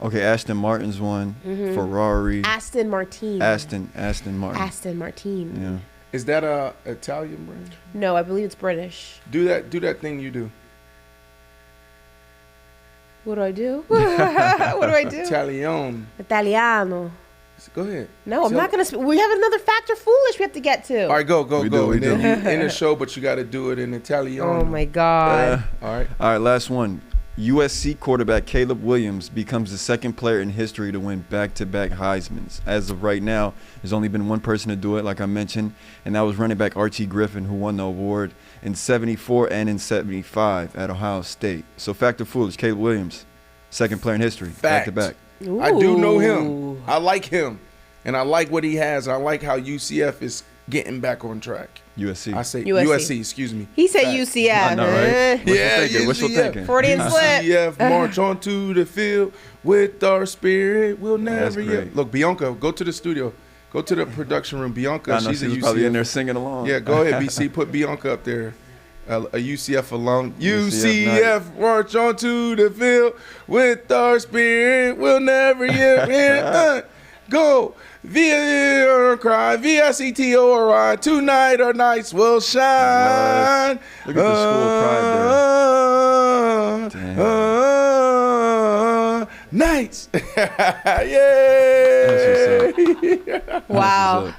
Okay, Aston Martin's one. Ferrari. Aston Martin. Aston Martin. Aston Martin. Yeah. Is that a Italian brand? No, I believe it's British. Do that thing you do. What do I do? What do I do? Italian. Italiano. Go ahead. No, I'm not going to. We have another fact or foolish we have to get to. All right, go. We And do. then you in the show, but you got to do it in Italian. Oh, my God. All right, last one. USC quarterback Caleb Williams becomes the second player in history to win back-to-back Heismans. As of right now, there's only been one person to do it, like I mentioned, and that was running back Archie Griffin, who won the award in 74 and in 75 at Ohio State. So fact or foolish, Caleb Williams, second player in history, Fact. back-to-back. I do know him. Ooh. I like him, and I like what he has. I like how UCF is getting back on track. USC. I say USC. USC. Excuse me. He said Fact. UCF. I know, right? Yeah, Wishful UCF. thinking. Freudian slip. UCF march onto the field with our spirit. We'll That's never great. yet. Look, Bianca, go to the studio. Go to the production room. Bianca, I know she's she a was UCF. probably in there singing along. Yeah, go ahead, BC. Put Bianca up there. A UCF alum. UCF UCF march onto the field with our spirit. We'll never yet go. Cry, VSETORI. Tonight our nights will shine. Look at the school pride there. Nights. Yay. Wow.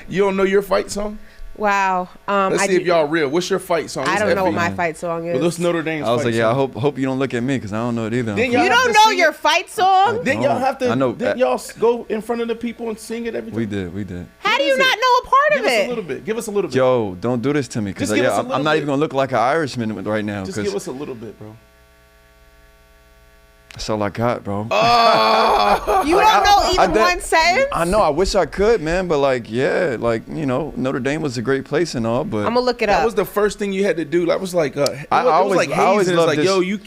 You don't know your fight song? Wow. Let's I see if do- y'all real. What's your fight song? I What's don't know what FV? my fight song is. Well, what's Notre Dame's I was fight like, yeah, I song? hope you don't look at me because I don't know it either. Then y'all You have don't to know sing your it. fight song? Then y'all have to. I know. Then y'all go in front of the people and sing it every time. We did. How do you is not it? know a part Give of us a it? little bit. Give us a little bit. Yo, don't do this to me because Just give us a I'm little not bit. even gonna look like an Irishman right now Just give because us a little bit, bro. that's all I got, bro. You don't know even one sentence? I know. I wish I could, man, but Notre Dame was a great place and all, but I'm gonna look it That up. was the first thing you had to do. That was like, it I was always- like I always hazing. It's loved like, this- yo, you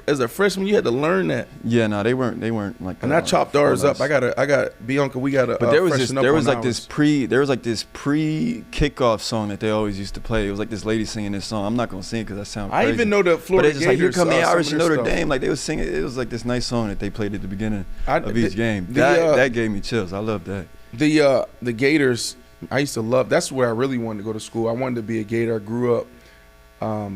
as a freshman, you had to learn that. yeah, no, they weren't like. And I chopped ours up. I got Bianca. We got to. But there was freshen up on this pre kickoff song that they always used to play. It was like this lady singing this song. I'm not gonna sing it because that sounds I crazy. even know the But Florida it's just like, here Gators. come the some Irish of and their Notre stuff. Dame. Like they was singing. It was like this nice song that they played at the beginning I- of each game. the, That gave me chills. I love that. The Gators, I used to love. That's where I really wanted to go to school. I wanted to be a Gator. I grew up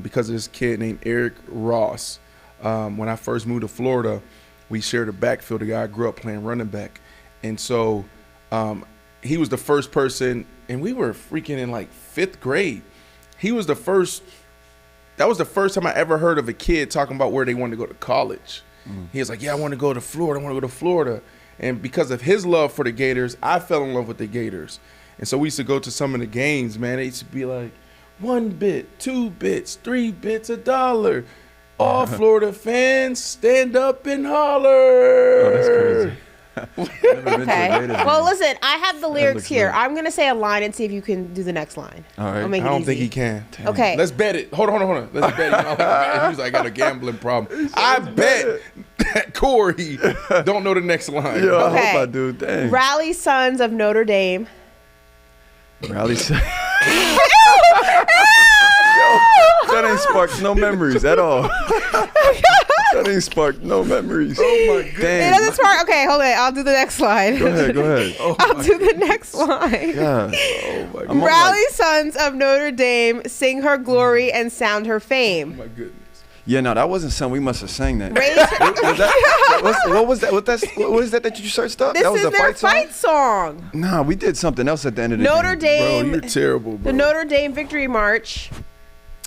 because of this kid named Eric Ross. When I first moved to Florida, we shared a backfield. The guy I grew up playing running back, and so he was the first person. And we were freaking in like 5th grade. He was the first. That was the first time I ever heard of a kid talking about where they wanted to go to college. He was like, "Yeah, I want to go to Florida. I want to go to Florida." And because of his love for the Gators, I fell in love with the Gators. And so we used to go to some of the games, man. They used to be like, 1 bit, 2 bits, 3 bits, $1. All Florida fans, stand up and holler. Oh, that's crazy. Okay. Well, listen, I have the lyrics looks here. good. I'm gonna say a line and see if you can do the next line. All right. I'll make I it don't easy. think he can. Okay. Let's bet it. Hold on. Let's bet it. I don't bet it. He's like, I got a gambling problem. I bet that Corey don't know the next line. Yo, I Okay. hope I do. Dang. Rally Sons of Notre Dame. Rally. That ain't sparked no memories at all. That ain't sparked no memories. Oh my It Damn. doesn't spark. Okay, hold on. I'll do the next line. Go ahead. I'll do the next line. God. Oh my I'm Rally Sons of Notre Dame, sing her glory and sound her fame. my goodness. Yeah, no, that wasn't something we must have sang that. Raise What was that? What is that you searched up? This that was is a their fight song? song. Nah, we did something else at the end of the Notre game. Bro, Dame, you're terrible, bro. the Notre Dame Victory March.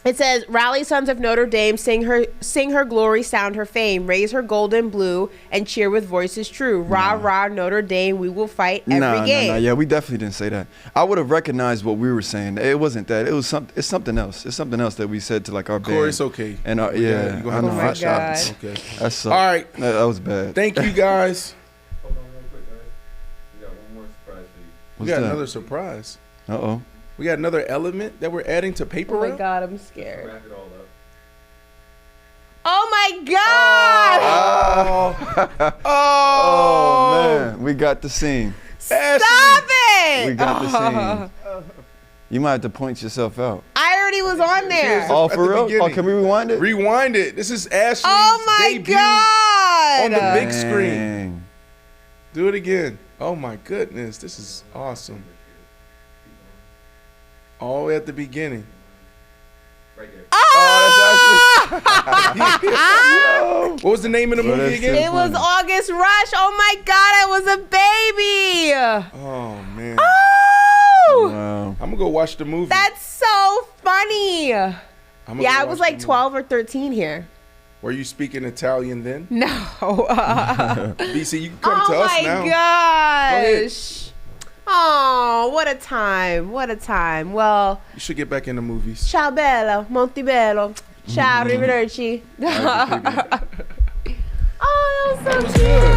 It says, "Rally Sons of Notre Dame, sing her glory, sound her fame, raise her gold and blue, and cheer with voices true. Rah rah Notre Dame, we will fight every game." Nah. Yeah, we definitely didn't say that. I would have recognized what we were saying. It wasn't that. It was something. It's something else. It's something else that we said to like our band. Corey, it's okay. And our, Yeah, yeah, you gonna I have know. to Oh my I God. shopped. Okay. That sucked. All right. That was bad. Thank you guys. Hold on real quick, guys. We got one more surprise for you. We What's got that? another surprise. Uh-oh. We got another element that we're adding to paper Oh my route. God, I'm To scared. wrap it all up. Oh my God! Oh, man. We got the scene. Stop it! We got the scene. You might have to point yourself out. I already was on there. Oh, at for the real? Oh, beginning. can we rewind it? Rewind it. This is Ashley's Oh my debut God! on the big screen. Dang. Do it again. Oh my goodness, this is awesome. All the way at the beginning. Right there. Oh, that's actually. Yo. What was the name of the Well, movie that's again? It was August Rush. Oh my God, I was a baby. Oh man. Oh, Wow. I'm gonna go watch the movie. that's so funny. I'm gonna Yeah, go I was watch like the 12 or 13 here. movie. Were you speaking Italian then? No. BC, you can come to Oh us my now. gosh. Oh, what a time. What a time. Well, You should get back into movies. ciao bello, Montebello. Ciao, arrivederci. All right, Oh, that was so That was cute. good.